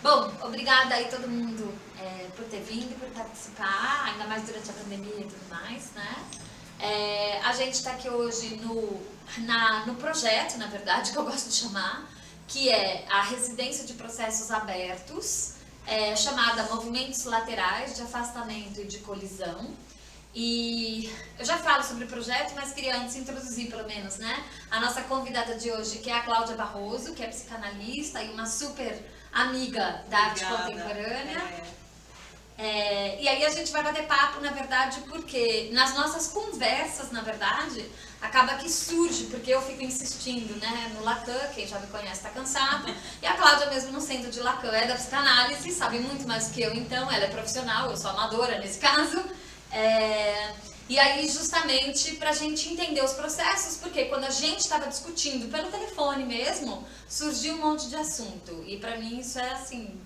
Bom, obrigada aí todo mundo por ter vindo, por participar, ainda mais durante a pandemia e tudo mais, né? A gente está aqui hoje no projeto, na verdade, que eu gosto de chamar, que é a Residência de Processos Abertos, chamada Movimentos Laterais de Afastamento e de Colisão. E eu já falo sobre o projeto, mas queria antes introduzir pelo menos, né, a nossa convidada de hoje, que é a Cláudia Barroso, que é psicanalista e uma super amiga da arte contemporânea. E aí a gente vai bater papo, na verdade, porque nas nossas conversas, na verdade, acaba que surge, porque eu fico insistindo, né, no Lacan, quem já me conhece está cansado, e a Cláudia mesmo não sendo de Lacan, é da psicanálise, sabe muito mais do que eu, então ela é profissional, eu sou amadora nesse caso. E aí justamente pra gente entender os processos, porque quando a gente estava discutindo pelo telefone mesmo, surgiu um monte de assunto, e pra mim isso é assim,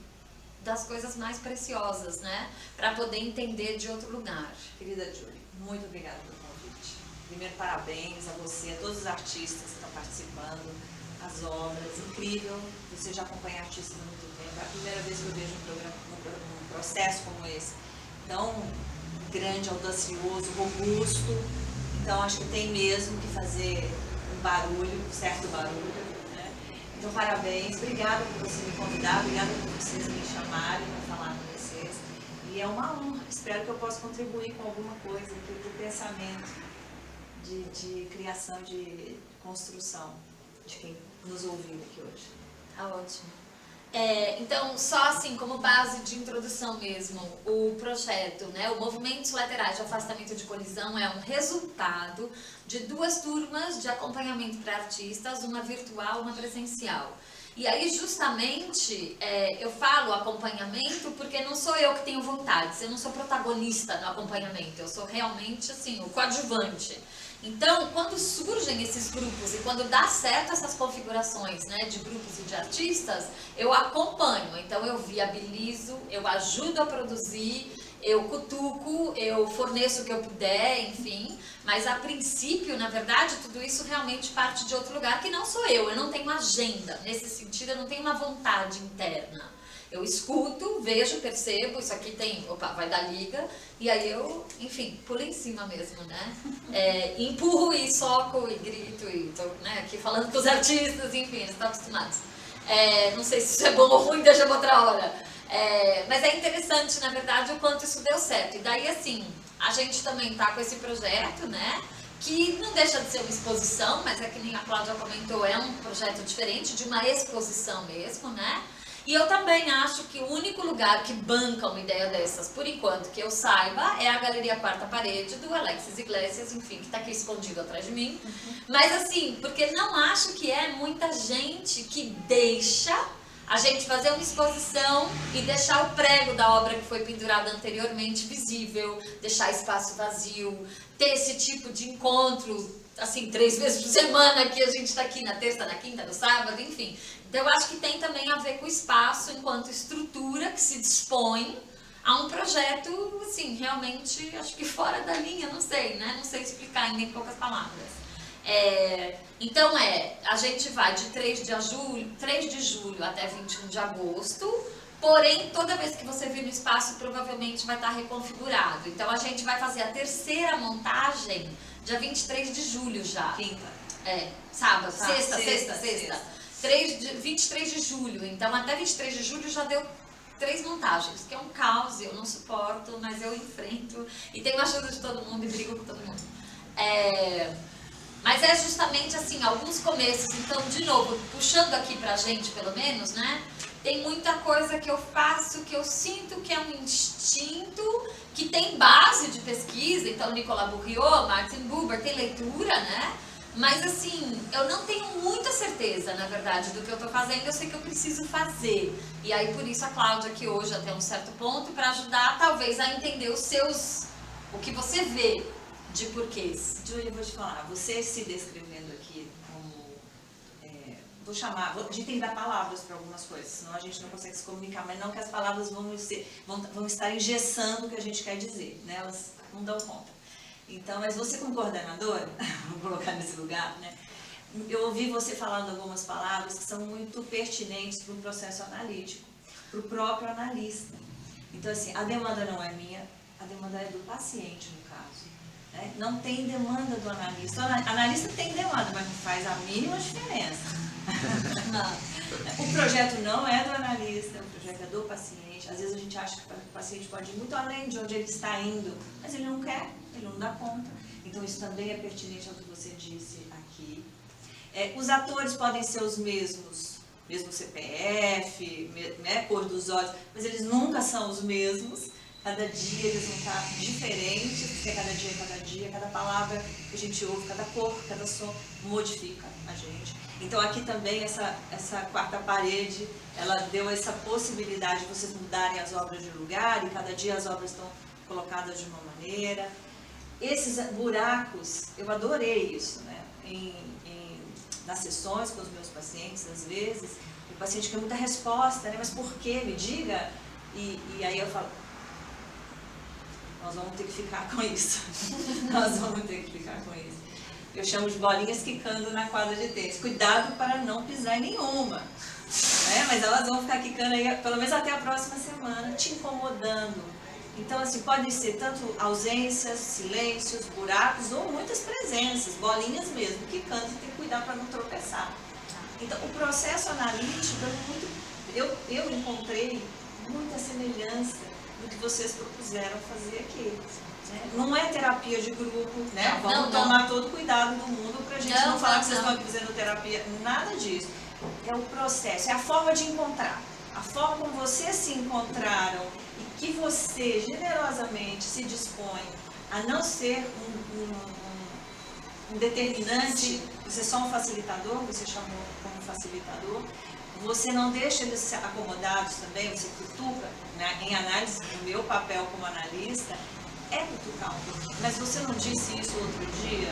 das coisas mais preciosas, né, pra poder entender de outro lugar. Querida Julie, muito obrigada pelo convite. Primeiro, parabéns a você, a todos os artistas que estão participando, as obras, incrível, você já acompanha artistas há muito tempo, é a primeira vez que eu vejo um processo como esse, tão grande, audacioso, robusto, então acho que tem mesmo que fazer um barulho, um certo barulho, né? Então parabéns, obrigada por você me convidar, obrigada por vocês me chamarem para falar com vocês, e é uma honra, espero que eu possa contribuir com alguma coisa aqui para o pensamento de criação, de construção de quem nos ouviu aqui hoje. Tá ótimo. Então, só assim, como base de introdução mesmo, o projeto, né, o Movimentos Laterais de Afastamento de Colisão é um resultado de 2 turmas de acompanhamento para artistas, uma virtual e uma presencial. E aí, justamente, eu falo acompanhamento porque não sou eu que tenho vontade, eu não sou protagonista no acompanhamento, eu sou realmente, assim, o coadjuvante. Então, quando surgem esses grupos e quando dá certo essas configurações, né, de grupos e de artistas, eu acompanho. Então, eu viabilizo, eu ajudo a produzir, eu cutuco, eu forneço o que eu puder, enfim. Mas, a princípio, na verdade, tudo isso realmente parte de outro lugar que não sou eu não tenho agenda. Nesse sentido, eu não tenho uma vontade interna. Eu escuto, vejo, percebo, isso aqui tem, opa, vai dar liga, e aí eu, enfim, pulo em cima mesmo, né? Empurro e soco e grito e tô, né, aqui falando com os artistas, enfim, eles estão acostumados. Não sei se isso é bom ou ruim, deixa pra outra hora. Mas é interessante, na verdade, o quanto isso deu certo. E daí, assim, a gente também tá com esse projeto, né? Que não deixa de ser uma exposição, mas é que nem a Cláudia comentou, é um projeto diferente, de uma exposição mesmo, né? E eu também acho que o único lugar que banca uma ideia dessas, por enquanto que eu saiba, é a Galeria Quarta Parede do Alexis Iglesias, enfim, que tá aqui escondido atrás de mim. Mas assim, porque não acho que é muita gente que deixa a gente fazer uma exposição e deixar o prego da obra que foi pendurada anteriormente visível, deixar espaço vazio, ter esse tipo de encontro, assim, 3 vezes por semana, que a gente tá aqui na terça, na quinta, no sábado, enfim. Então eu acho que tem também a ver com o espaço enquanto estrutura que se dispõe a um projeto, assim, realmente, acho que fora da linha, não sei, né? Não sei explicar ainda em poucas palavras. Então a gente vai de 3 de julho até 21 de agosto, porém toda vez que você vir no espaço provavelmente vai estar reconfigurado. Então a gente vai fazer a terceira montagem dia 23 de julho já. Quinta. Sábado, sexta. 23 de julho, então até 23 de julho já deu 3 montagens, que é um caos, eu não suporto, mas eu enfrento e tenho a ajuda de todo mundo e brigo com todo mundo. Mas é justamente assim, alguns começos, então de novo, puxando aqui pra gente pelo menos, né, tem muita coisa que eu faço que eu sinto que é um instinto, que tem base de pesquisa, então Nicolas Bourriot, Martin Buber, tem leitura, né? Mas assim, eu não tenho muita certeza, na verdade, do que eu tô fazendo, eu sei que eu preciso fazer. E aí, por isso, a Cláudia aqui hoje, até um certo ponto, para ajudar, talvez, a entender o que você vê de porquês. Júlia, eu vou te falar, você se descrevendo aqui como, a gente tem que dar palavras para algumas coisas, senão a gente não consegue se comunicar, mas não que as palavras vão estar engessando o que a gente quer dizer, né? Elas não dão conta. Então, mas você como coordenadora, vou colocar nesse lugar, né? eu ouvi você falando algumas palavras que são muito pertinentes para o processo analítico, para o próprio analista. Então, assim, a demanda não é minha, a demanda é do paciente, no caso. Né? Não tem demanda do analista. O analista tem demanda, mas não faz a mínima diferença. O projeto não é do analista, o projeto é do paciente. Às vezes a gente acha que o paciente pode ir muito além de onde ele está indo, mas ele não quer, ele não dá conta. Então, isso também é pertinente ao que você disse aqui. Os atores podem ser os mesmo CPF, né, cor dos olhos, mas eles nunca são os mesmos. Cada dia eles vão estar diferentes, porque cada dia, cada palavra que a gente ouve, cada cor, cada som modifica a gente. Então aqui também essa quarta parede, ela deu essa possibilidade de vocês mudarem as obras de lugar e cada dia as obras estão colocadas de uma maneira. Esses buracos, eu adorei isso, né? Nas sessões com os meus pacientes, às vezes, o paciente quer muita resposta, né? Mas por quê? Me diga. E aí eu falo, nós vamos ter que ficar com isso. Nós vamos ter que ficar com isso. Eu chamo de bolinhas quicando na quadra de tênis. Cuidado para não pisar em nenhuma. Né? Mas elas vão ficar quicando aí, pelo menos até a próxima semana, te incomodando. Então, assim, pode ser tanto ausências, silêncios, buracos ou muitas presenças, bolinhas mesmo, quicando, você tem que cuidar para não tropeçar. Então, o processo analítico é muito... Eu encontrei muita semelhança do que vocês propuseram fazer aqui. Né? Não é terapia de grupo, né? Vamos tomar todo o cuidado do mundo para a gente não falar que vocês estão aqui fazendo terapia, nada disso. É o processo, é a forma de encontrar. A forma como vocês se encontraram e que você generosamente se dispõe a não ser um determinante, você é só um facilitador, você chamou como facilitador, você não deixa eles ser acomodados também, você cutuca, né? Em análise, o meu papel como analista é cutucar um pouquinho, mas você não disse isso outro dia,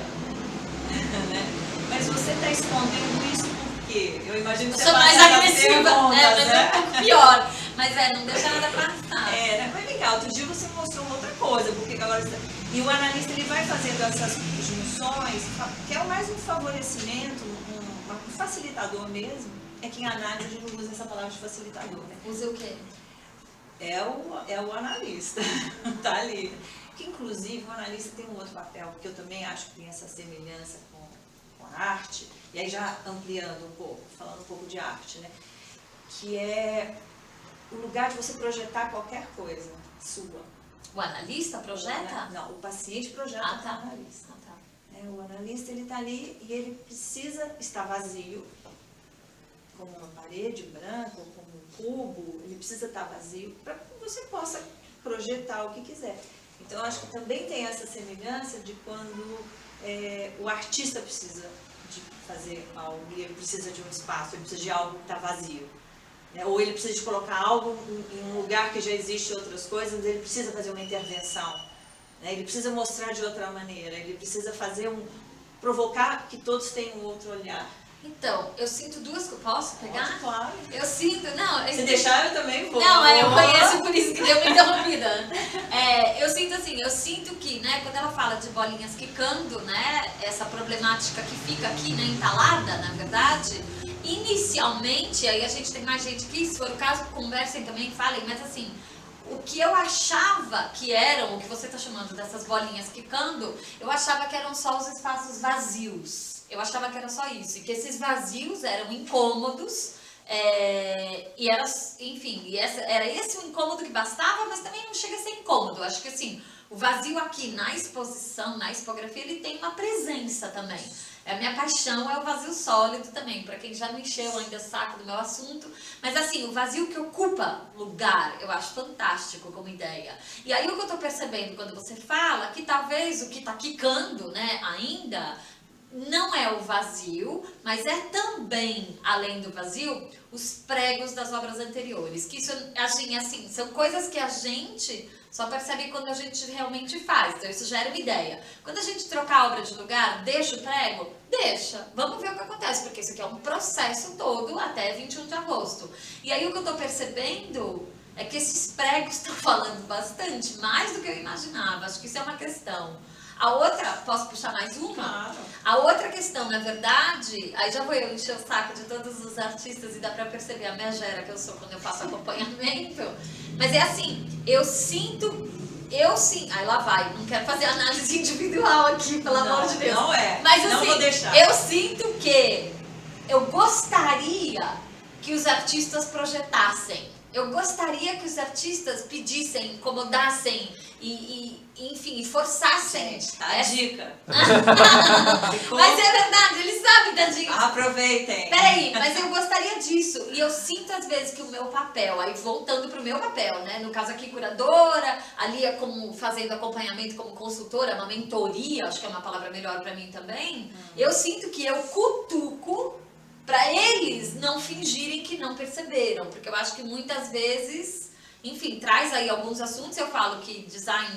né? Mas você está escondendo isso por quê? Eu imagino que você sou mais agressiva, mas né? é um pouco pior, mas não deixa nada passar. Né? Mas legal, outro dia você mostrou uma outra coisa, porque agora você... E o analista ele vai fazendo essas junções, que é mais um favorecimento, um facilitador mesmo. É que em análise a gente não usa essa palavra de facilitador, né? Usa o quê? É o analista, tá ali. Que inclusive o analista tem um outro papel, porque eu também acho que tem essa semelhança com a arte, e aí já ampliando um pouco, falando um pouco de arte, né? Que é o lugar de você projetar qualquer coisa sua. O analista projeta? Não, o paciente projeta o analista. O analista ele está ali e ele precisa estar vazio, como uma parede branca ou como um cubo, ele precisa estar vazio para que você possa projetar o que quiser. Então, eu acho que também tem essa semelhança de quando o artista precisa de fazer algo e ele precisa de um espaço, ele precisa de algo que está vazio. Né? Ou ele precisa de colocar algo em um lugar que já existe outras coisas, ele precisa fazer uma intervenção. Né? Ele precisa mostrar de outra maneira, ele precisa fazer provocar que todos tenham um outro olhar. Então, eu sinto duas coisas. Posso pegar? Pode, claro. Eu sinto, não... Se deixar, eu também vou. Não, eu conheço, por isso que deu uma interrompida. Eu sinto assim, que, né, quando ela fala de bolinhas quicando, né, essa problemática que fica aqui, né, entalada, na verdade, inicialmente, aí a gente tem mais gente que, se for o caso, conversem também, falem, mas assim, o que eu achava que eram, o que você está chamando dessas bolinhas quicando, eu achava que eram só os espaços vazios. Eu achava que era só isso, e que esses vazios eram incômodos, e era, enfim, era esse o incômodo que bastava, mas também não chega a ser incômodo. Eu acho que assim, o vazio aqui na exposição, na expografia, ele tem uma presença também. A minha paixão é o vazio sólido também, para quem já não encheu ainda o saco do meu assunto. Mas assim, o vazio que ocupa lugar, eu acho fantástico como ideia. E aí o que eu tô percebendo quando você fala, que talvez o que tá quicando, né, ainda, não é o vazio, mas é também, além do vazio, os pregos das obras anteriores. Que isso, assim, são coisas que a gente só percebe quando a gente realmente faz. Então isso gera uma ideia. Quando a gente trocar a obra de lugar, deixa o prego? Deixa. Vamos ver o que acontece, porque isso aqui é um processo todo até 21 de agosto. E aí o que eu tô percebendo é que esses pregos estão falando bastante, mais do que eu imaginava. Acho que isso é uma questão. A outra, posso puxar mais uma? Claro. A outra questão, na verdade, aí já vou eu encher o saco de todos os artistas e dá pra perceber a megera que eu sou quando eu faço acompanhamento. Mas é assim, eu sinto, aí lá vai, não quero fazer análise individual aqui, pelo amor de Deus. Não é, Mas não assim, vou deixar. eu sinto que eu gostaria que os artistas projetassem. Eu gostaria que os artistas pedissem, incomodassem enfim, forçassem. Gente, tá a dica. Mas é verdade, eles sabem da dica. Aproveitem. Peraí, mas eu gostaria disso. E eu sinto às vezes que o meu papel, aí voltando pro meu papel, né? No caso aqui, curadora, ali é como fazendo acompanhamento como consultora, uma mentoria, acho que é uma palavra melhor pra mim também. Eu sinto que eu cutuco pra eles não fingirem que não perceberam. Porque eu acho que muitas vezes, enfim, traz aí alguns assuntos, eu falo que design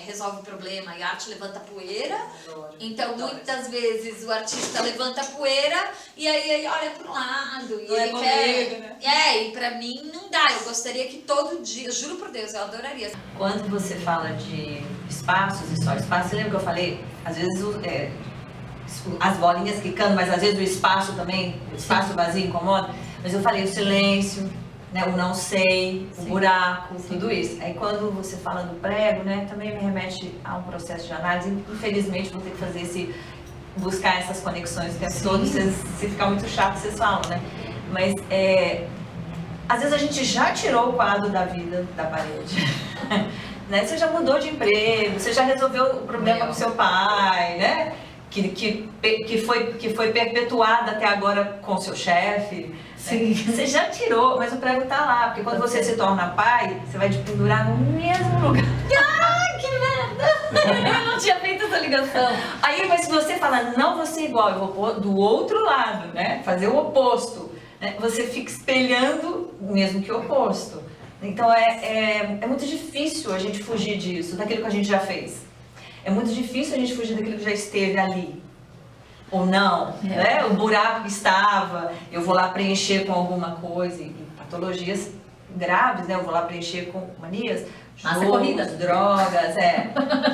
resolve problema e arte levanta poeira. Adoro. Então, Adoro. muitas vezes o artista levanta poeira e aí ele olha pro lado e Não é ele comigo, quer. né? E pra mim não dá. Eu gostaria que todo dia, juro por Deus, eu adoraria. Quando você fala de espaços e só espaço, você lembra que eu falei? Às vezes as bolinhas quicando, mas às vezes o espaço também, o espaço vazio incomoda. Mas eu falei o silêncio, né, o não sei, o buraco, tudo isso. Aí quando você fala do prego, né, também me remete a um processo de análise. Infelizmente vou ter que fazer buscar essas conexões o tempo todo, se ficar muito chato vocês falam, né? Mas às vezes a gente já tirou o quadro da vida da parede. Né? Você já mudou de emprego, você já resolveu o problema com seu pai, né? Que foi perpetuado até agora com seu chefe. Sim. Você já tirou, mas o prego tá lá, porque quando você se torna pai, você vai te pendurar no mesmo lugar. Ai, que merda! Eu não tinha feito essa ligação. Aí, mas se você falar, não vou ser igual, eu vou pôr do outro lado, né? Fazer o oposto, né? Você fica espelhando mesmo que o oposto. Então é muito difícil a gente fugir disso, daquilo que a gente já fez. É muito difícil a gente fugir daquilo que já esteve ali. Ou não, né? O buraco que estava, eu vou lá preencher com alguma coisa, e patologias graves, né? Eu vou lá preencher com manias, jogos, drogas,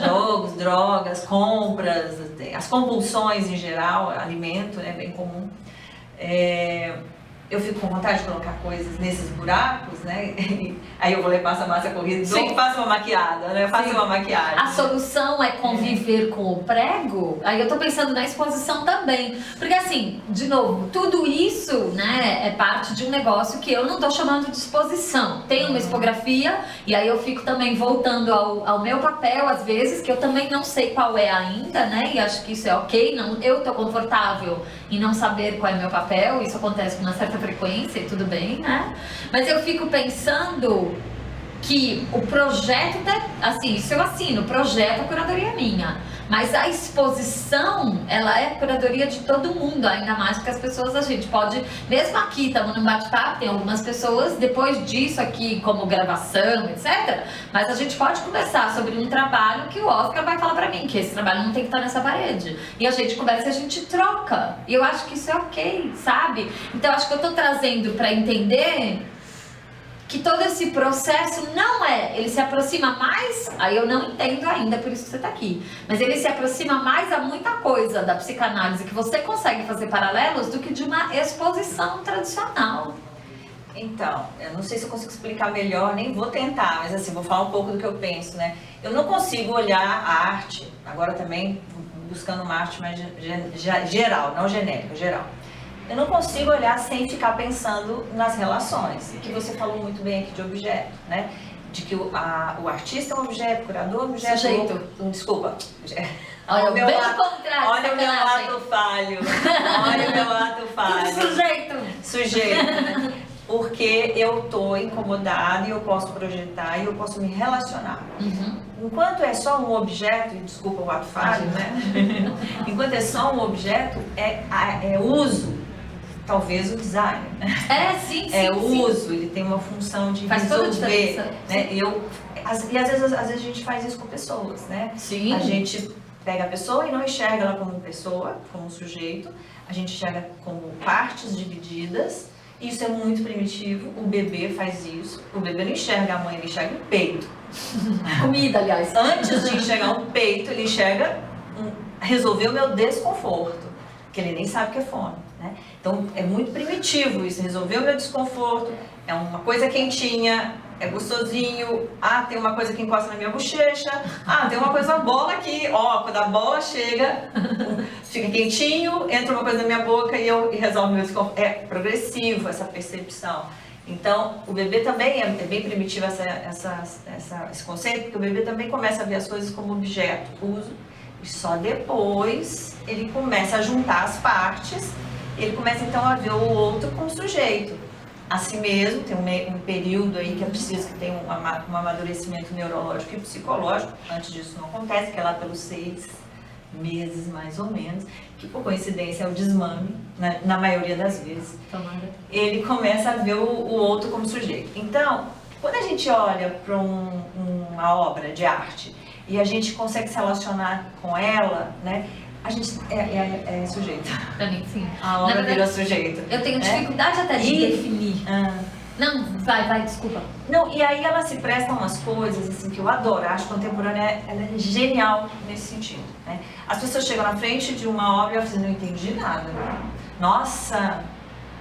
jogos, drogas, compras, as compulsões em geral, alimento, né? Bem comum. Eu fico com vontade de colocar coisas nesses buracos, né? Aí eu vou lá e passo a massa corrida, ou faço uma maquiada, né? Eu faço uma maquiagem. A solução é conviver com o prego? Aí eu tô pensando na exposição também. Porque assim, de novo, tudo isso, né, é parte de um negócio que eu não tô chamando de exposição. Tem uma expografia, e aí eu fico também voltando ao meu papel, às vezes, que eu também não sei qual é ainda, né? E acho que isso é ok. Não, eu tô confortável em não saber qual é meu papel, isso acontece com uma certa frequência e tudo bem, né? Mas eu fico pensando que o projeto, assim, isso eu assino, o projeto, a curadoria é minha. Mas a exposição, ela é curadoria de todo mundo, ainda mais porque as pessoas, a gente pode, mesmo aqui, estamos no bate-papo, tem algumas pessoas, depois disso aqui, como gravação, etc. Mas a gente pode conversar sobre um trabalho que o Oscar vai falar pra mim, que esse trabalho não tem que estar nessa parede. E a gente conversa e a gente troca. E eu acho que isso é ok, sabe? Então, acho que eu tô trazendo pra entender que todo esse processo ele se aproxima mais, aí eu não entendo ainda, por isso que você tá aqui, mas ele se aproxima mais a muita coisa da psicanálise, que você consegue fazer paralelos, do que de uma exposição tradicional. Então, eu não sei se eu consigo explicar melhor, nem vou tentar, mas assim, vou falar um pouco do que eu penso, né? Eu não consigo olhar a arte, agora também buscando uma arte mais geral, não genérica, geral. Eu não consigo olhar sem ficar pensando nas relações, que você falou muito bem aqui de objeto, né? De que o artista é um objeto, o curador é um objeto. Sujeito. Desculpa. Olha, bem ao contrário. Olha o meu ato falho. Olha o meu ato falho. Sujeito, né? Porque eu tô incomodada e eu posso projetar e eu posso me relacionar. Uhum. Enquanto é só um objeto, e desculpa o ato falho, né? Enquanto é só um objeto, é uso. Talvez o design, né? Sim. O uso, ele tem uma função de faz resolver, toda a diferença. né? E às vezes a gente faz isso com pessoas, né? Sim. A gente pega a pessoa e não enxerga ela como pessoa, como sujeito. A gente enxerga como partes divididas Isso é muito primitivo, o bebê faz isso. O bebê não enxerga a mãe, ele enxerga o peito. Comida, aliás. Antes de enxergar um peito, ele enxerga resolver o meu desconforto, que ele nem sabe o que é fome, né? Então é muito primitivo isso, resolver o meu desconforto, é uma coisa quentinha, é gostosinho, tem uma coisa que encosta na minha bochecha, tem uma coisa, uma bola aqui, quando a bola chega, fica quentinho, entra uma coisa na minha boca e resolve o meu desconforto. É progressivo essa percepção. Então, o bebê também é bem primitivo esse conceito, porque o bebê também começa a ver as coisas como objeto, uso, e só depois ele começa a juntar as partes, ele começa então a ver o outro como sujeito. Assim mesmo, tem um período aí que é preciso que tenha um amadurecimento neurológico e psicológico, antes disso não acontece, que é lá pelos 6 meses mais ou menos, que por coincidência é o desmame, né, na maioria das vezes. Tomara. Ele começa a ver o outro como sujeito. Então, quando a gente olha para uma obra de arte e a gente consegue se relacionar com ela, né, a gente é sujeito. Pra mim, sim. A obra verdade, vira sujeito. Eu tenho dificuldade até de definir. Não, vai, desculpa. Não, e aí ela se presta umas coisas assim que eu adoro. A arte contemporânea ela é genial nesse sentido, né? As pessoas chegam na frente de uma obra e falam assim, não entendi nada. Nossa,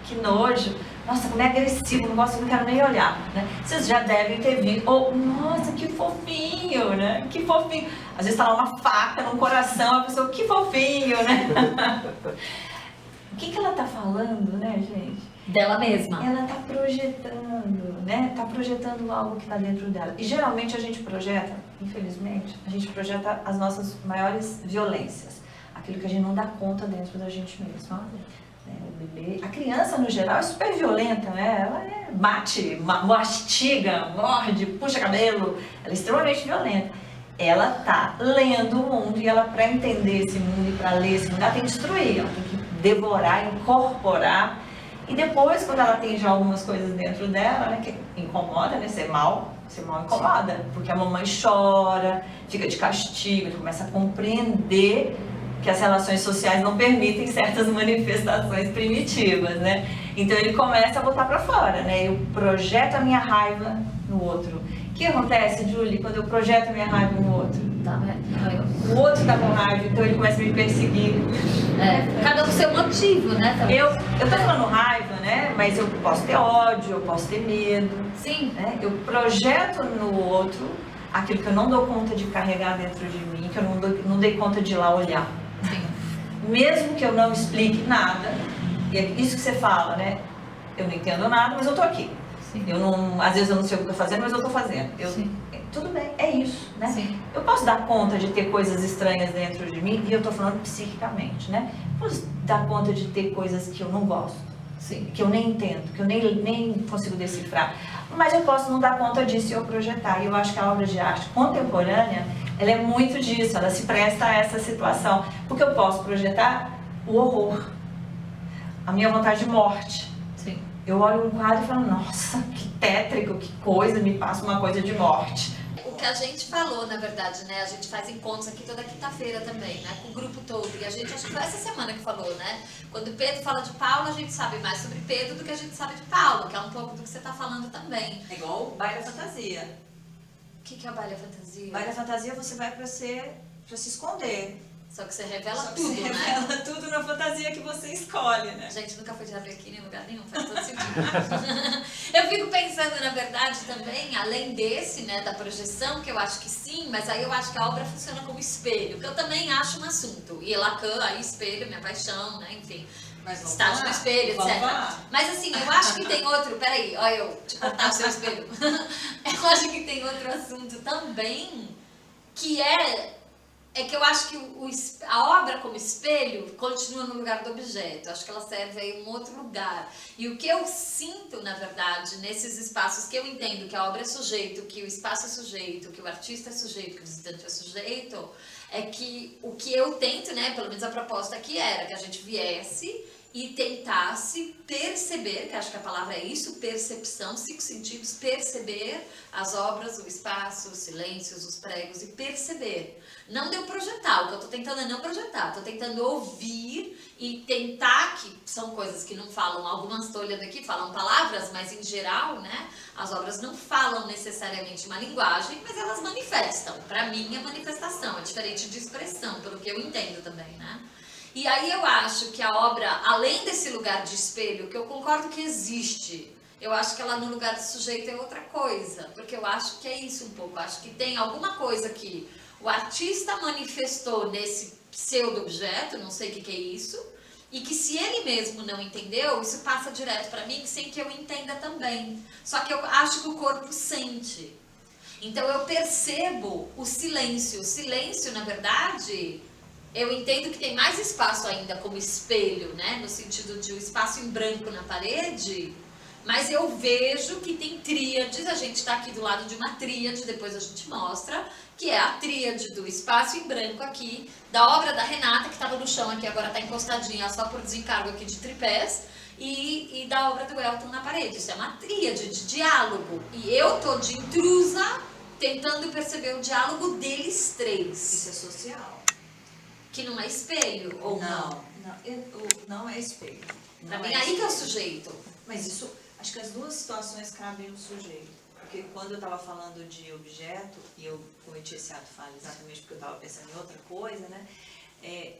que nojo. Nossa, como é agressivo, não quero nem olhar, né? Vocês já devem ter visto. Ou, nossa, que fofinho, né? Que fofinho. Às vezes tá lá uma faca no coração, a pessoa, que fofinho, né? O que ela tá falando, né, gente? Dela mesma. Ela tá projetando, né? Tá projetando algo que tá dentro dela. E geralmente a gente projeta, infelizmente, a gente projeta as nossas maiores violências. Aquilo que a gente não dá conta dentro da gente mesmo. O bebê, a criança no geral é super violenta, né? Ela bate, mastiga, morde, puxa cabelo. Ela é extremamente violenta. Ela tá lendo o mundo e ela, para entender esse mundo e para ler esse mundo, ela tem que destruir, ela tem que devorar, incorporar. E depois, quando ela tem já algumas coisas dentro dela, né, que incomoda, né, ser mal incomoda, porque a mamãe chora, fica de castigo, começa a compreender que as relações sociais não permitem certas manifestações primitivas, né? Então ele começa a botar para fora, né? Eu projeto a minha raiva no outro. O que acontece, Julie, quando eu projeto a minha raiva no outro? O outro tá com raiva, então ele começa a me perseguir. Cada um com seu motivo, né? Também. Eu tô falando raiva, né? Mas eu posso ter ódio, eu posso ter medo. Sim. Né? Eu projeto no outro aquilo que eu não dou conta de carregar dentro de mim, que eu não dei conta de ir lá olhar. Sim. Mesmo que eu não explique nada, e é isso que você fala, né? Eu não entendo nada, mas eu tô aqui. Sim. Às vezes eu não sei o que eu tô fazendo, mas eu tô fazendo. Tudo bem, é isso, né? Sim. Eu posso dar conta de ter coisas estranhas dentro de mim, e eu tô falando psiquicamente, né? Posso dar conta de ter coisas que eu não gosto, Sim. que eu nem entendo, que eu nem consigo decifrar. Mas eu posso não dar conta disso e eu projetar. E eu acho que a obra de arte contemporânea, ela é muito disso, ela se presta a essa situação. Porque eu posso projetar o horror, a minha vontade de morte. Sim. Eu olho um quadro e falo, nossa, que tétrico, que coisa, me passa uma coisa de morte. O que a gente falou, na verdade, né? A gente faz encontros aqui toda quinta-feira também, né? Com o grupo todo. E a gente, acho que foi essa semana que falou, né? Quando o Pedro fala de Paula, a gente sabe mais sobre Pedro do que a gente sabe de Paula, que é um pouco do que você tá falando também. É igual o baile da fantasia. O que é o baile da fantasia? Baile da fantasia você vai pra se esconder. Só que você revela Só que tudo, você né? revela tudo na fantasia que você escolhe, né? Gente, nunca fui de Arlequina em lugar nenhum, faz todo sentido. Eu fico pensando, na verdade, também, além desse, né, da projeção, que eu acho que sim, mas aí eu acho que a obra funciona como espelho, que eu também acho um assunto. E Lacan, aí espelho, minha paixão, né, enfim. Mas vamos Estágio lá, no espelho, vamos etc. lá. Mas assim, eu acho que tem outro, peraí, olha eu te cortar o seu espelho. Eu acho que tem outro assunto também, que é que eu acho que a obra como espelho continua no lugar do objeto. Acho que ela serve aí em um outro lugar. E o que eu sinto, na verdade, nesses espaços que eu entendo que a obra é sujeito, que o espaço é sujeito, que o artista é sujeito, que o visitante é sujeito, é que o que eu tento, né, pelo menos a proposta aqui era que a gente viesse e tentar se perceber, que acho que a palavra é isso, percepção, 5 sentidos, perceber as obras, o espaço, os silêncios, os pregos e perceber. Não deu projetar, o que eu tô tentando é não projetar, tô tentando ouvir e tentar, que são coisas que não falam, algumas tô olhando aqui, falam palavras, mas em geral, né, as obras não falam necessariamente uma linguagem, mas elas manifestam. Pra mim é manifestação, é diferente de expressão, pelo que eu entendo também, né? E aí eu acho que a obra, além desse lugar de espelho, que eu concordo que existe, eu acho que ela no lugar do sujeito é outra coisa, porque eu acho que é isso um pouco, eu acho que tem alguma coisa que o artista manifestou nesse pseudo-objeto, não sei o que é isso, e que se ele mesmo não entendeu, isso passa direto pra mim sem que eu entenda também. Só que eu acho que o corpo sente. Então eu percebo o silêncio. O silêncio, na verdade, eu entendo que tem mais espaço ainda como espelho, né? No sentido de um espaço em branco na parede, mas eu vejo que tem tríades, a gente está aqui do lado de uma tríade, depois a gente mostra, que é a tríade do espaço em branco aqui, da obra da Renata, que estava no chão aqui, agora está encostadinha só por desencargo aqui de tripés, e da obra do Elton na parede. Isso é uma tríade de diálogo. E eu tô de intrusa tentando perceber o diálogo deles três. Isso é social. Que não é espelho, ou não? Não é espelho. Pra mim, aí que é o sujeito. Mas isso, acho que as duas situações cabem no sujeito. Porque quando eu estava falando de objeto, e eu cometi esse ato falho exatamente porque eu estava pensando em outra coisa, né?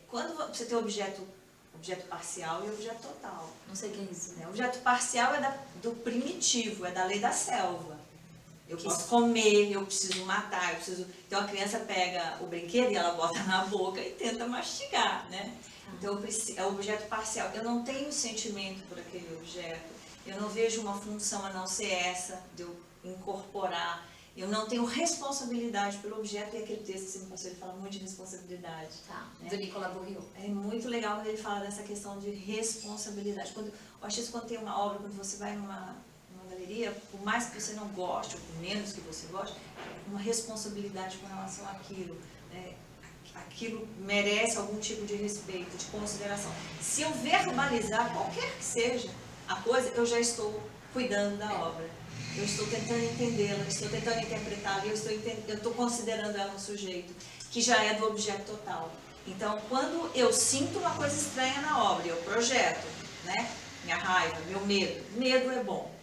Quando você tem objeto parcial e objeto total. Não sei o que é isso. O objeto parcial é do primitivo, é da lei da selva. Eu posso comer, eu preciso matar, eu preciso... Então a criança pega o brinquedo e ela bota na boca e tenta mastigar, né? Então é o objeto parcial. Eu não tenho sentimento por aquele objeto, eu não vejo uma função a não ser essa, de eu incorporar. Eu não tenho responsabilidade pelo objeto, e aquele texto que você me passou, ele fala muito de responsabilidade. Tá, né? do Nicolas Bourriot. É muito legal quando ele fala dessa questão de responsabilidade. Eu acho isso quando tem uma obra, quando você vai numa galeria, por mais que você não goste, ou por menos que você goste, uma responsabilidade com relação àquilo. Né? Aquilo merece algum tipo de respeito, de consideração. Se eu verbalizar qualquer que seja a coisa, eu já estou cuidando da obra. Eu estou tentando entendê-la, estou tentando interpretá-la, eu estou considerando ela um sujeito, que já é do objeto total. Então, quando eu sinto uma coisa estranha na obra, eu projeto, né? Minha raiva, meu medo. Medo é bom.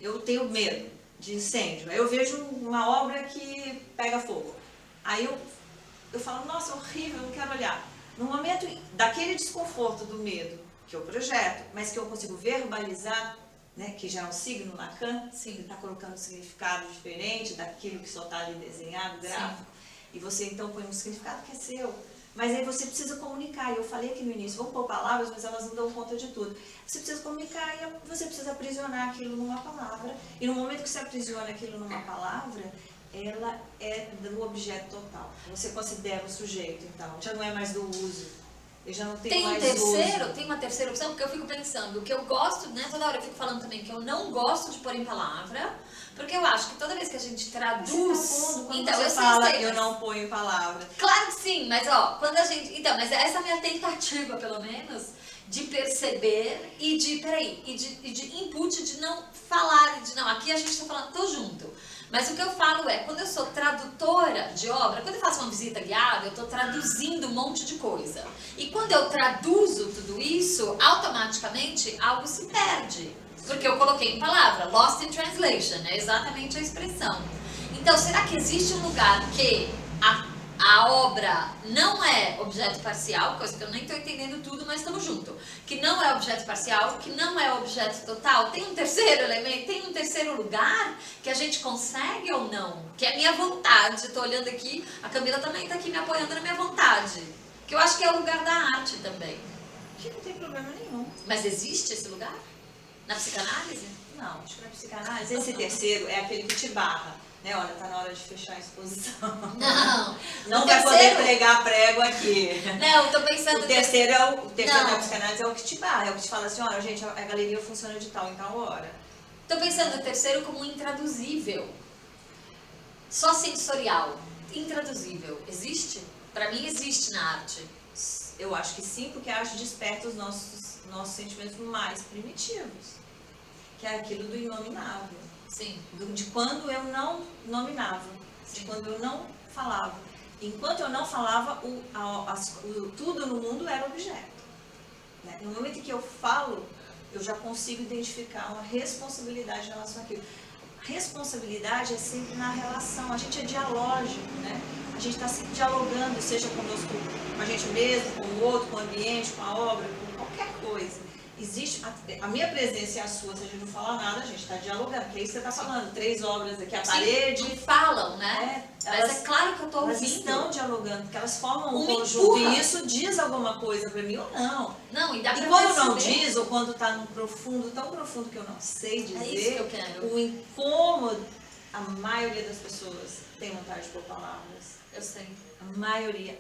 Eu tenho medo de incêndio. Aí eu vejo uma obra que pega fogo. Aí eu falo, nossa, horrível, não quero olhar. No momento daquele desconforto do medo que eu projeto, mas que eu consigo verbalizar, né, que já é um signo Lacan, que está colocando um significado diferente daquilo que só está ali desenhado, gráfico, e você então põe um significado que é seu. Mas aí você precisa comunicar, e eu falei aqui no início, vamos pôr palavras, mas elas não dão conta de tudo. Você precisa comunicar e você precisa aprisionar aquilo numa palavra, e no momento que você aprisiona aquilo numa palavra, ela é do objeto total. Você considera o sujeito, então, já não é mais do uso. Eu já não tenho mais uso. Tem uma terceira opção, porque eu fico pensando, o que eu gosto, né, toda hora eu fico falando também que eu não gosto de pôr em palavra, porque eu acho que toda vez que a gente traduz... Quando então, você fala, eu não ponho em palavra. Claro que sim, mas ó, quando a gente... Então, mas essa é a minha tentativa, pelo menos, de perceber e de input, de não falar, de não, aqui a gente tá falando, tô junto. Mas o que eu falo é, quando eu sou tradutora de obra, quando eu faço uma visita guiada, eu estou traduzindo um monte de coisa. E quando eu traduzo tudo isso, automaticamente algo se perde. Porque eu coloquei em palavra, lost in translation, é exatamente a expressão. Então, será que existe um lugar que a obra não é objeto parcial, coisa que eu nem estou entendendo tudo, mas estamos juntos, que não é objeto parcial, que não é objeto total? Tem um terceiro elemento, tem um terceiro lugar que a gente consegue ou não? Que é a minha vontade. Estou olhando aqui, a Camila também está aqui me apoiando na minha vontade, que eu acho que é o lugar da arte também. Que não tem problema nenhum. Mas existe esse lugar? Na psicanálise? Não, acho que na psicanálise esse terceiro é aquele que te barra. Né? Olha, tá na hora de fechar a exposição. Não vai poder pregar prego aqui. Não, tô pensando... O terceiro da psicanálise é o que te barra, é o que te fala assim, olha, gente, a galeria funciona de tal em tal hora. Tô pensando o terceiro como intraduzível. Só sensorial. Intraduzível. Existe? Pra mim existe na arte. Eu acho que sim, porque a arte desperta os nossos nossos sentimentos mais primitivos, que é aquilo do inominável. Sim. De quando eu não nominava, de quando eu não falava. Enquanto eu não falava, tudo no mundo era objeto. Né? No momento em que eu falo, eu já consigo identificar uma responsabilidade em relação àquilo. Responsabilidade é sempre na relação, a gente é dialógico, né? A gente está sempre dialogando, seja conosco, com a gente mesmo, com o outro, com o ambiente, com a obra, com qualquer coisa. Existe a minha presença e a sua, se a gente não falar nada, a gente está dialogando, que é isso que você está falando, 3 obras aqui, a parede. Não falam, né? Mas é claro que eu estou ouvindo. Elas estão dialogando, porque elas formam um Uma conjunto empurra. e isso diz alguma coisa para mim ou não. Não, e dá pra E quando não perceber. diz, ou quando está num profundo, tão profundo que eu não sei dizer, É isso que eu quero. o incômodo, a maioria das pessoas tem vontade de pôr palavras. Eu sei. A maioria,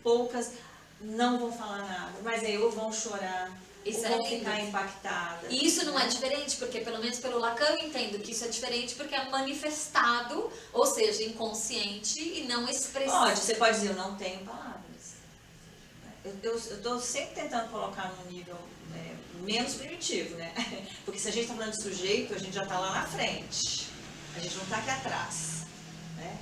poucas não vão falar nada, mas aí ou vão chorar, Isso ou é vão lindo. ficar impactadas. E isso não é diferente, porque pelo menos pelo Lacan eu entendo que isso é diferente porque é manifestado, ou seja, inconsciente e não expressivo. Você pode dizer, eu não tenho palavras. Eu estou sempre tentando colocar num nível menos primitivo, né? Porque se a gente está falando de sujeito, a gente já está lá na frente. A gente não está aqui atrás, né?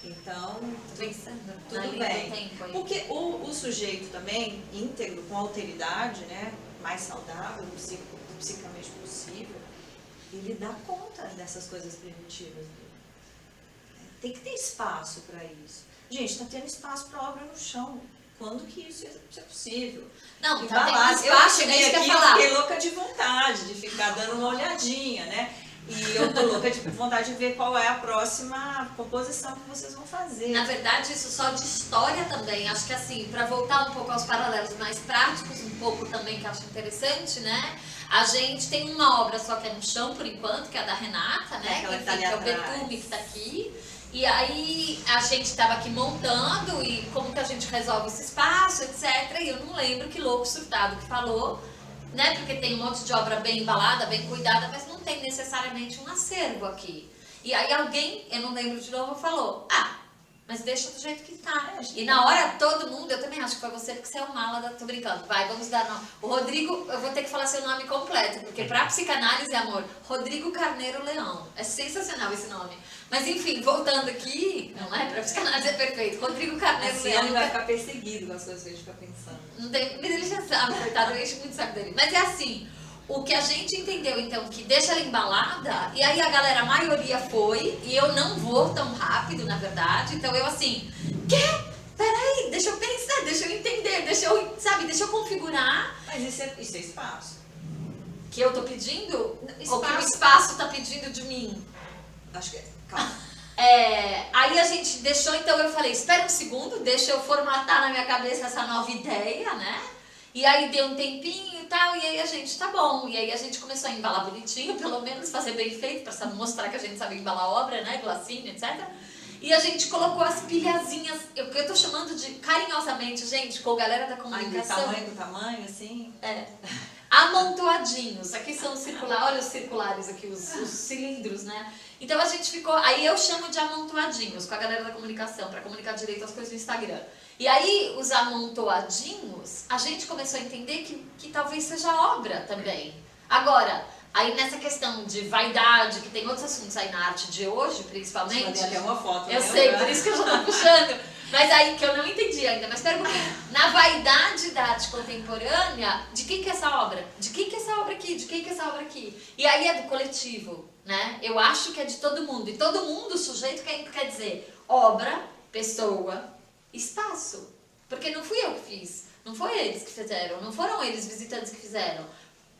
Então, Tô pensando na tudo linha do bem. tempo aí. Porque o sujeito também, íntegro, com alteridade, né? Mais saudável, psicamente possível, ele dá conta dessas coisas primitivas dele. Tem que ter espaço para isso. Gente, está tendo espaço para obra no chão. Quando que isso é possível? Não, E tá tendo eu espaço, cheguei é isso que eu aqui ia e falar. fiquei louca de vontade de ficar dando uma olhadinha, né? E eu tô louca de vontade de ver qual é a próxima composição que vocês vão fazer. Na verdade, isso só de história também. Acho que assim, para voltar um pouco aos paralelos mais práticos, um pouco também que eu acho interessante, né? A gente tem uma obra só que é no chão por enquanto, que é a da Renata, né? Aquela que Que, tá ali é o atrás. Betume que tá aqui. E aí a gente estava aqui montando e como que a gente resolve esse espaço, etc. E eu não lembro que louco surtado que falou, né? Porque tem um monte de obra bem embalada, bem cuidada, mas não tem necessariamente um acervo aqui. E aí alguém, eu não lembro de novo, falou, mas deixa do jeito que tá. E na hora todo mundo, eu também acho que foi você porque você é o mala da... Tô brincando, vai, vamos dar nome. O Rodrigo, eu vou ter que falar seu nome completo, porque pra psicanálise, amor, Rodrigo Carneiro Leão. É sensacional esse nome. Mas enfim, voltando aqui, não é? Pra psicanálise é perfeito. Rodrigo Carneiro Assim, Leão. ele vai ficar perseguido com as coisas que a gente fica pensando. Não tem, mas ele já sabe, coitado, eu encho muito o saco dele. Mas é assim, o que a gente entendeu então, que deixa ela embalada, e aí a galera, a maioria foi, e eu não vou tão rápido, na verdade, então eu assim, peraí, deixa eu pensar, deixa eu entender, deixa eu configurar. Mas isso é espaço. Que eu tô pedindo, ou que o Espaço. espaço tá pedindo de mim. Acho que calma. Aí a gente deixou, então eu falei, espera um segundo, deixa eu formatar na minha cabeça essa nova ideia, né? E aí deu um tempinho e tal, e aí a gente, tá bom. E aí a gente começou a embalar bonitinho, pelo menos fazer bem feito, pra mostrar que a gente sabe embalar obra, né? Glacinha, etc. E a gente colocou as pilhazinhas, que eu tô chamando de carinhosamente, gente, com a galera da comunicação. Do tamanho, assim. Amontoadinhos. Aqui são os circulares, olha os circulares aqui, os cilindros, né? Então a gente ficou, aí eu chamo de amontoadinhos com a galera da comunicação, para comunicar direito as coisas no Instagram. E aí os amontoadinhos, a gente começou a entender que talvez seja obra também. Agora, aí nessa questão de vaidade, que tem outros assuntos aí na arte de hoje, principalmente. Mandei até uma foto. Eu né? sei, por isso que eu já tô puxando. Mas aí que eu não entendi ainda, mas pera um pouquinho. Na vaidade da arte contemporânea, de quem que é essa obra? De quem que é essa obra aqui? De quem que é essa obra aqui? E aí é do coletivo, né? Eu acho que é de todo mundo. E todo mundo, o sujeito, quer dizer obra, pessoa, espaço. Porque não fui eu que fiz, não foi eles que fizeram, não foram eles visitantes que fizeram.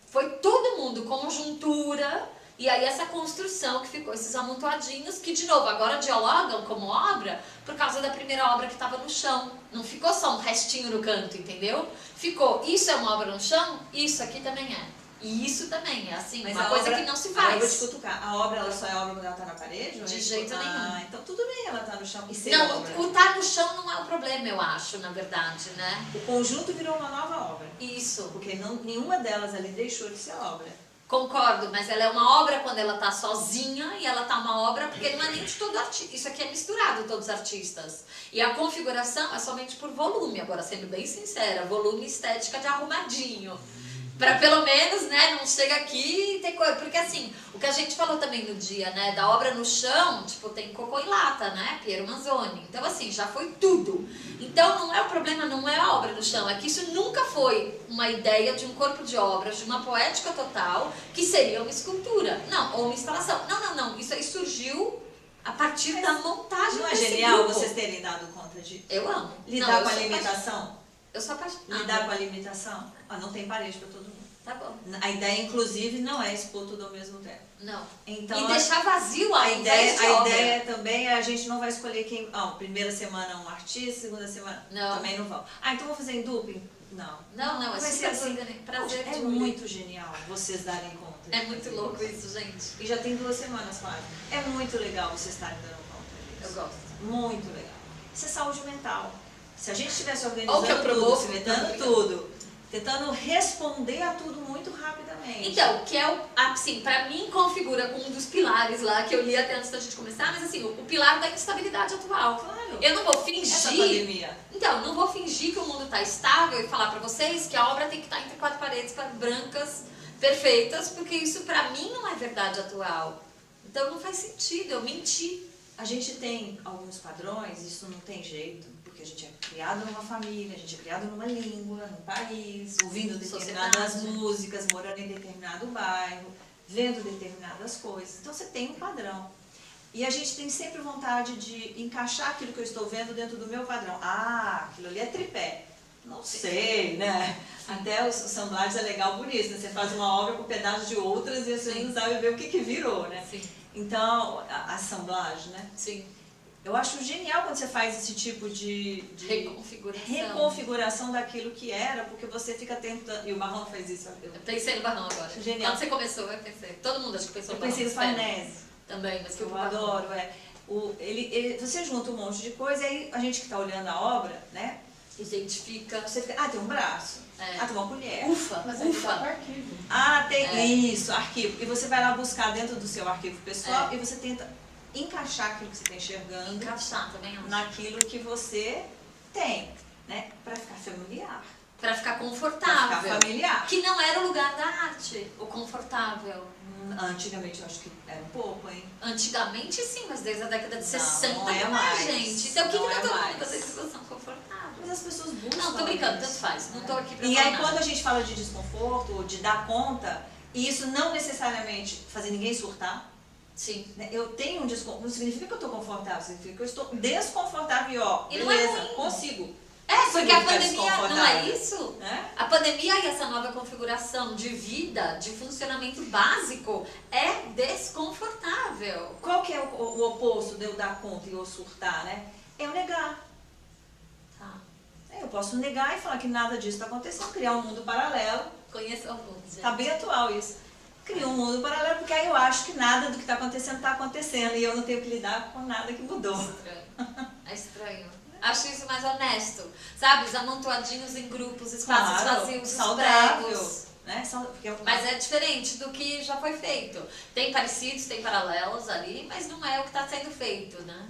Foi todo mundo, conjuntura. E aí essa construção que ficou, esses amontoadinhos, que de novo agora dialogam como obra por causa da primeira obra que estava no chão. Não ficou só um restinho no canto, entendeu? Ficou, isso é uma obra no chão, isso aqui também é. E isso também é, assim, Mas uma a coisa obra, que não se Eu vou te faz. cutucar. A obra, ela só é obra quando ela tá na parede? Ou De é jeito nenhum. Então tudo bem ela tá no chão e ser Não, obra. o tá no chão não é o problema, eu acho, na verdade, né? O conjunto virou uma nova obra. Isso. Porque nenhuma delas ali deixou de ser obra. Concordo, mas ela é uma obra quando ela tá sozinha e ela tá uma obra porque não é nem de todo artista. Isso aqui é misturado, todos os artistas. E a configuração é somente por volume, agora sendo bem sincera, volume e estética de arrumadinho. Pra pelo menos, né, não chega aqui e ter coisa. Porque assim, o que a gente falou também no dia, né, da obra no chão, tipo, tem cocô em lata, né, Piero Manzoni. Então assim, já foi tudo. Então não é o problema, não é a obra no chão, é que isso nunca foi uma ideia de um corpo de obras, de uma poética total, que seria uma escultura. Não, ou uma instalação. Não. Isso aí surgiu a partir da montagem Não é desse genial grupo. vocês terem dado conta disso? Eu amo. Lidar Não, com a eu sou limitação? Eu sou apaixonada. Lidar com a limitação? Não tem parede para todo mundo. Tá bom. A ideia, inclusive, não é expor tudo ao mesmo tempo. Não. Então, E deixar vazio a invés de obra. ideia também é a gente não vai escolher quem... primeira semana um artista, segunda semana Não. também não vão. Então vou fazer em duplo? Não. Não, é Vai ser super assim. prazer É de muito genial vocês darem conta. É muito louco isso, gente. E já tem 2 semanas quase. É muito legal vocês estarem dando conta disso. Eu gosto. Muito legal. Isso é saúde mental. Se a gente estivesse Ou que eu organizando tudo, promovo, cimentando tudo, tentando responder a tudo muito rapidamente. Então, que é assim, pra mim configura como um dos pilares lá, que eu li até antes da gente começar, mas assim, o pilar da instabilidade atual. Claro. Eu não vou Essa fingir... pandemia. Então, não vou fingir que o mundo tá estável e falar pra vocês que a obra tem que estar entre 4 paredes brancas, perfeitas, porque isso pra mim não é verdade atual. Então não faz sentido, eu menti. A gente tem alguns padrões, isso não tem jeito, porque a gente é criado numa família, a gente é criado numa língua, num país, ouvindo determinadas Sociedade. músicas, morando em determinado bairro, vendo determinadas coisas. Então você tem um padrão. E a gente tem sempre vontade de encaixar aquilo que eu estou vendo dentro do meu padrão. Aquilo ali é tripé. Não sei, né? Até os assemblagens é legal por isso, né? Você faz uma obra com pedaços de outras e você não sabe ver o que virou, né? Sim. Então, a assemblagem, né? Sim. Eu acho genial quando você faz esse tipo de reconfiguração daquilo que era, porque você fica tentando... E o Barrão faz isso. Eu pensei no Barrão agora. Genial. Quando você começou, eu pensei. Todo mundo acho que pensou Eu no Barrão. pensei no Farnese. Também, mas que Eu adoro, você junta um monte de coisa, e aí a gente que está olhando a obra, né? Identifica. Você fica, tem um braço, tem uma colher. Ufa, Mas aí tá ufa. pro arquivo. Tem isso, arquivo. E você vai lá buscar dentro do seu arquivo pessoal e você tenta encaixar aquilo que você está enxergando Encaixar também, acho. naquilo que você tem, né? Para ficar familiar. Pra ficar Pra confortável. ficar familiar. Que não era o lugar da arte, o confortável. Antigamente eu acho que era um pouco, hein? Antigamente sim, mas desde a década de 60 não é não mais. gente. Então o que Não tá é todo mundo mais. com essa situação confortável? Mas as pessoas buscam. Não, tô brincando, isso, tanto faz. Não tô aqui pra E falar aí nada. quando a gente fala de desconforto, ou de dar conta, e isso não necessariamente fazer ninguém surtar, Sim. né? Eu tenho um desconforto, não significa que eu estou confortável, significa que eu estou desconfortável e E não é beleza, ruim. consigo. Porque a Significa pandemia, não é desconfortável, isso? né? A pandemia e essa nova configuração de vida, de funcionamento básico, é desconfortável. Qual que é o oposto de eu dar conta e eu surtar, né? É eu negar. Tá. Eu posso negar e falar que nada disso está acontecendo, criar um mundo paralelo. Conheça alguns, gente. Está bem atual isso. Cria um mundo paralelo, porque aí eu acho que nada do que está acontecendo e eu não tenho que lidar com nada que mudou. Estranho. É estranho. Acho isso mais honesto. Sabe, os amontoadinhos em grupos, espaços vazios, saudável, pregos. né? Porque Mas é diferente do que já foi feito. Tem parecidos, tem paralelos ali, mas não é o que está sendo feito, né?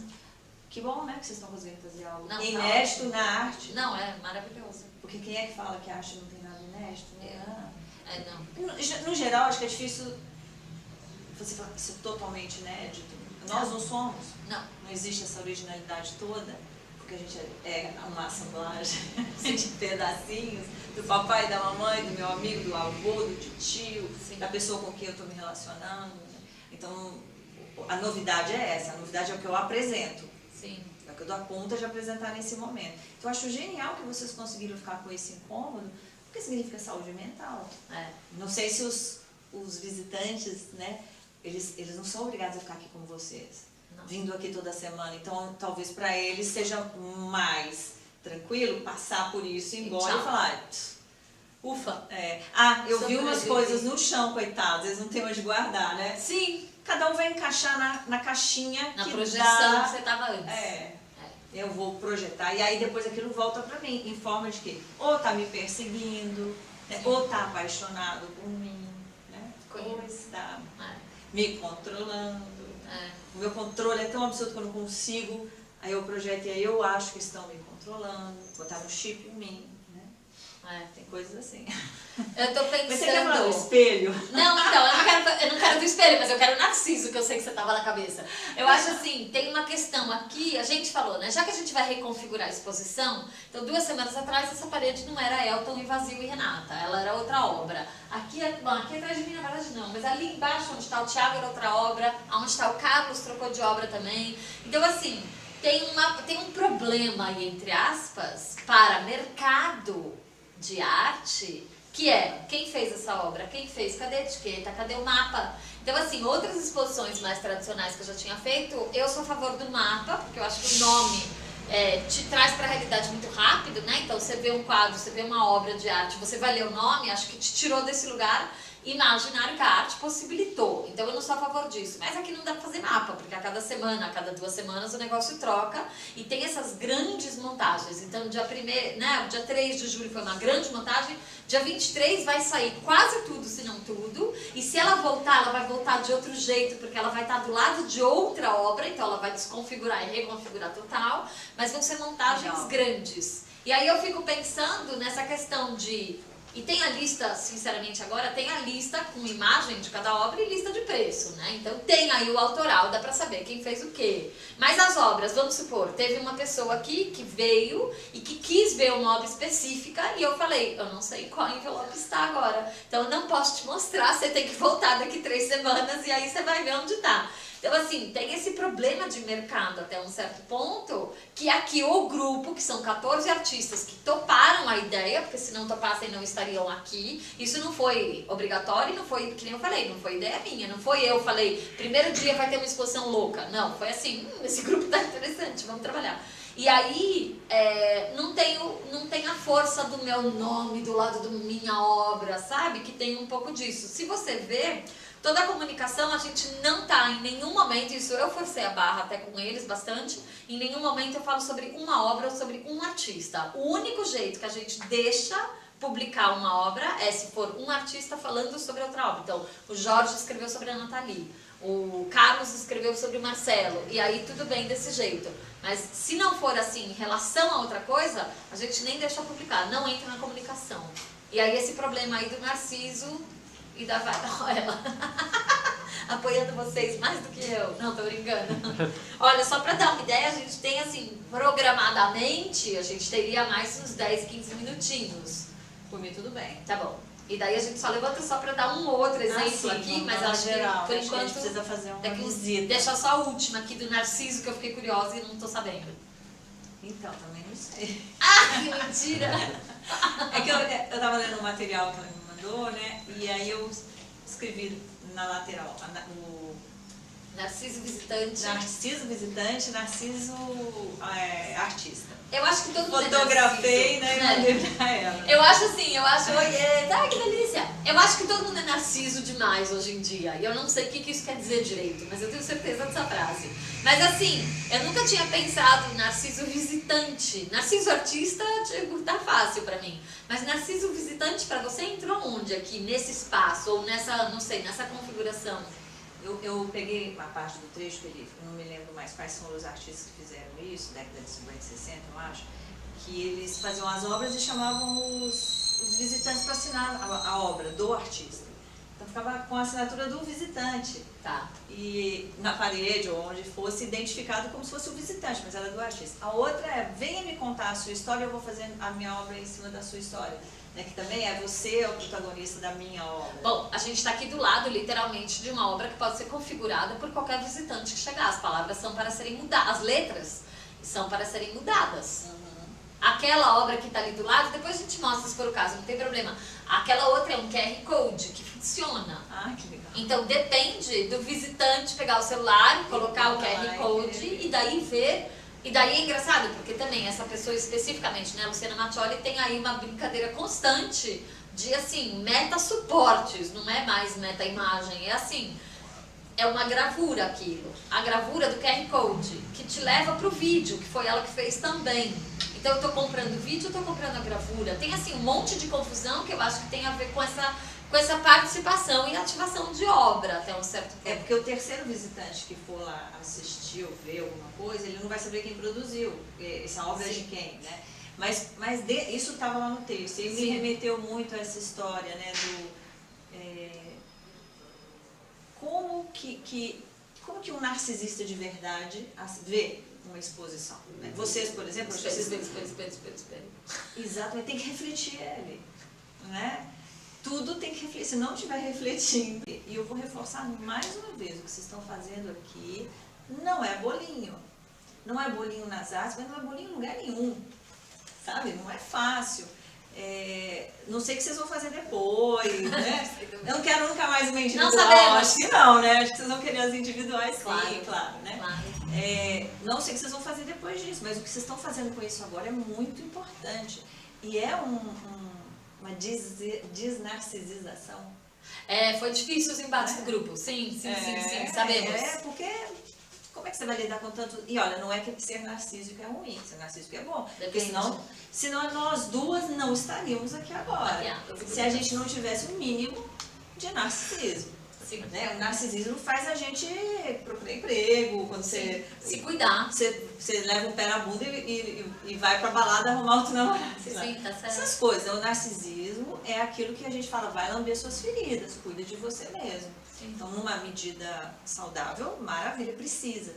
que bom, né, que vocês estão conseguindo fazer algo Não, inédito na arte. Não, é maravilhoso. Porque quem é que fala que a arte não tem nada inédito? Né? Não. No geral, acho que é difícil você falar isso é totalmente inédito. Nós não somos. Não. Não existe essa originalidade toda, porque a gente é uma assemblagem de pedacinhos do papai, da mamãe, do meu amigo, do avô, do tio, Sim. da pessoa com quem eu estou me relacionando. Então, a novidade é essa. A novidade é o que eu apresento. Sim. É o que eu dou a conta de apresentar nesse momento. Então, eu acho genial que vocês conseguiram ficar com esse incômodo, porque significa saúde mental. É. Não sei se os visitantes, né, eles não são obrigados a ficar aqui com vocês, Não. vindo aqui toda semana. Então, talvez para eles seja mais tranquilo passar por isso, ir embora Tchau. e falar... Ufa. Eu vi umas Sobrevivi. coisas no chão, coitados, eles não têm onde guardar, né? Sim. Cada um vai encaixar na caixinha Na que projeção dá... que você estava antes. Eu vou projetar, e aí depois aquilo volta pra mim, em forma de que ou tá me perseguindo, né, ou tá apaixonado por mim, né, ou está É. me controlando. O meu controle é tão absurdo que eu não consigo, aí eu projeto e aí eu acho que estão me controlando, botar um chip em mim. Né? Tem coisas assim. Eu tô pensando... Mas você quer falar do espelho? Não, então, eu não quero do espelho, mas eu quero o Narciso, que eu sei que você tava na cabeça. Eu acho assim, tem uma questão aqui, a gente falou, né? Já que a gente vai reconfigurar a exposição, então 2 semanas atrás essa parede não era Elton e Vazio e Renata, ela era outra obra. Aqui atrás de mim, na verdade não, mas ali embaixo onde está o Thiago era outra obra, onde está o Carlos trocou de obra também. Então assim, tem um problema aí, entre aspas, para mercado de arte, que é, quem fez essa obra? Quem fez? Cadê a etiqueta? Cadê o mapa? Então, assim, outras exposições mais tradicionais que eu já tinha feito, eu sou a favor do mapa, porque eu acho que o nome te traz para a realidade muito rápido, né? Então, você vê um quadro, você vê uma obra de arte, você vai ler o nome, acho que te tirou desse lugar imaginário que a arte possibilitou. Então, eu não sou a favor disso. Mas aqui não dá para fazer mapa, porque a cada semana, a cada 2 semanas, o negócio troca e tem essas grandes montagens. Então, dia 3 de julho foi uma grande montagem, dia 23 vai sair quase tudo, se não tudo, e se ela voltar, ela vai voltar de outro jeito, porque ela vai estar do lado de outra obra, então ela vai desconfigurar e reconfigurar total, mas vão ser montagens grandes. E aí eu fico pensando nessa questão de... E tem a lista, sinceramente agora, tem a lista com imagem de cada obra e lista de preço, né? Então tem aí o autoral, dá pra saber quem fez o quê. Mas as obras, vamos supor, teve uma pessoa aqui que veio e que quis ver uma obra específica e eu falei, eu não sei qual envelope está agora, então eu não posso te mostrar, você tem que voltar daqui 3 semanas e aí você vai ver onde tá. Então, assim, tem esse problema de mercado até um certo ponto, que aqui o grupo, que são 14 artistas que toparam a ideia, porque se não topassem não estariam aqui, isso não foi obrigatório, não foi, que nem eu falei, não foi ideia minha, não foi eu falei, primeiro dia vai ter uma exposição louca, não, foi assim, esse grupo tá interessante, vamos trabalhar. E aí, não tem a força do meu nome do lado da minha obra, sabe? Que tem um pouco disso. Se você vê... Toda a comunicação, a gente não tá em nenhum momento, isso eu forcei a barra até com eles bastante, em nenhum momento eu falo sobre uma obra ou sobre um artista. O único jeito que a gente deixa publicar uma obra é se for um artista falando sobre outra obra. Então, o Jorge escreveu sobre a Nathalie, o Carlos escreveu sobre o Marcelo, e aí tudo bem desse jeito. Mas se não for assim, em relação a outra coisa, a gente nem deixa publicar, não entra na comunicação. E aí esse problema aí do Narciso... e da Varela, apoiando vocês mais do que eu. Não, tô brincando. Olha, só pra dar uma ideia, a gente tem assim, programadamente, a gente teria mais uns 10, 15 minutinhos. Por mim, tudo bem. Tá bom. E daí a gente só levanta só pra dar um outro exemplo sim, aqui, mas geral, acho que por enquanto a enquanto gente precisa fazer uma visita. Deixa só a última aqui do Narciso, que eu fiquei curiosa e não tô sabendo. Então, também não sei. Ah, que mentira! É que eu tava lendo um material que ela me mandou, né? E aí eu escrevi na lateral o Narciso visitante. Narciso visitante, Narciso artista. Eu acho que todo mundo fotografei, é né? E mandei pra ela. Eu acho assim, oiê, tá, que delícia. Eu acho que todo mundo é narciso demais hoje em dia. E eu não sei o que isso quer dizer direito, mas eu tenho certeza dessa frase. Mas assim, eu nunca tinha pensado em Narciso visitante. Narciso artista, tipo, tá fácil pra mim. Mas Narciso visitante pra você entrou onde aqui, nesse espaço? Ou nessa, não sei, nessa configuração? Eu peguei uma parte do trecho que ele, não me lembro mais quais são os artistas que fizeram isso, década de 50 e 60, eu acho, que eles faziam as obras e chamavam os visitantes para assinar a obra do artista. Então ficava com a assinatura do visitante. Tá. E na parede ou onde fosse identificado como se fosse o visitante, mas era do artista. A outra é, venha me contar a sua história, eu vou fazer a minha obra em cima da sua história. Né, que também é você o protagonista da minha obra. Bom, a gente está aqui do lado, literalmente, de uma obra que pode ser configurada por qualquer visitante que chegar. As palavras são para serem mudadas, as letras são para serem mudadas. Aquela obra que está ali do lado, depois a gente mostra se for o caso, não tem problema. Aquela outra é um QR Code que funciona. Ah, que legal. Então depende do visitante pegar o celular, colocar o QR Code e daí ver. E daí é engraçado, porque também essa pessoa especificamente, né, a Luciana Mattioli, tem aí uma brincadeira constante de, assim, meta-suportes, não é mais meta-imagem, é assim, é uma gravura aquilo, a gravura do QR Code, que te leva pro vídeo, que foi ela que fez também. Então eu tô comprando o vídeo, eu tô comprando a gravura, tem assim um monte de confusão que eu acho que tem a ver com essa participação e ativação de obra até um certo ponto. É porque o terceiro visitante que for lá assistir ou ver alguma coisa, ele não vai saber quem produziu, essa obra é de quem, né? Isso estava lá no texto, e me remeteu muito a essa história, né, como que um narcisista de verdade vê uma exposição. Né? Vocês, por exemplo... Espera. Exato, mas tem que refletir ele. Né? Tudo tem que refletir. Se não estiver refletindo, e eu vou reforçar mais uma vez, o que vocês estão fazendo aqui não é bolinho. Não é bolinho nas artes, mas não é bolinho em lugar nenhum. Sabe? Não é fácil. Não sei o que vocês vão fazer depois, né? Eu não quero nunca mais uma individual. Não sabemos. Acho que não, né? Acho que vocês vão querer as individuais, claro, sim, claro, né? Claro. Não sei o que vocês vão fazer depois disso, mas o que vocês estão fazendo com isso agora é muito importante. E é uma desnarcisização. Foi difícil os embates do grupo. Sim, sabemos. Porque como é que você vai lidar com tanto... E olha, não é que ser narcísico é ruim, ser narcísico é bom. Porque senão nós duas não estaríamos aqui agora. Se a gente não tivesse um mínimo de narcisismo. Sim. Né? O narcisismo faz a gente procurar emprego, quando você... Se cuidar. Você leva um pé na bunda e vai pra balada arrumar outro namorado. Sim, tá certo. Essas coisas. O narcisismo é aquilo que a gente fala, vai lamber suas feridas, cuida de você mesmo. Sim. Então, numa medida saudável, maravilha, precisa.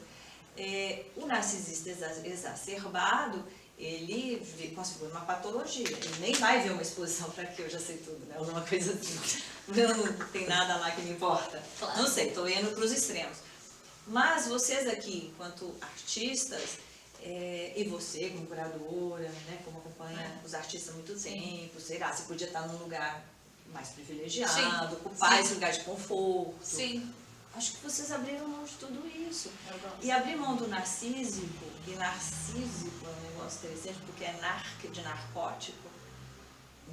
O narcisista exacerbado, ele configura uma patologia. Ele nem vai ver uma exposição para que eu já sei tudo, né? Alguma coisa assim. Não tem nada lá que me importa. Claro. Não sei, estou indo para os extremos. Mas vocês aqui, enquanto artistas, e você como curadora, né, como acompanha os artistas há muito tempo, sei lá, você podia estar num lugar mais privilegiado, ocupar esse lugar de conforto. Sim. Acho que vocês abriram mão de tudo isso. E abrir mão do narcísico, e narcísico é um negócio interessante porque é de narcótico.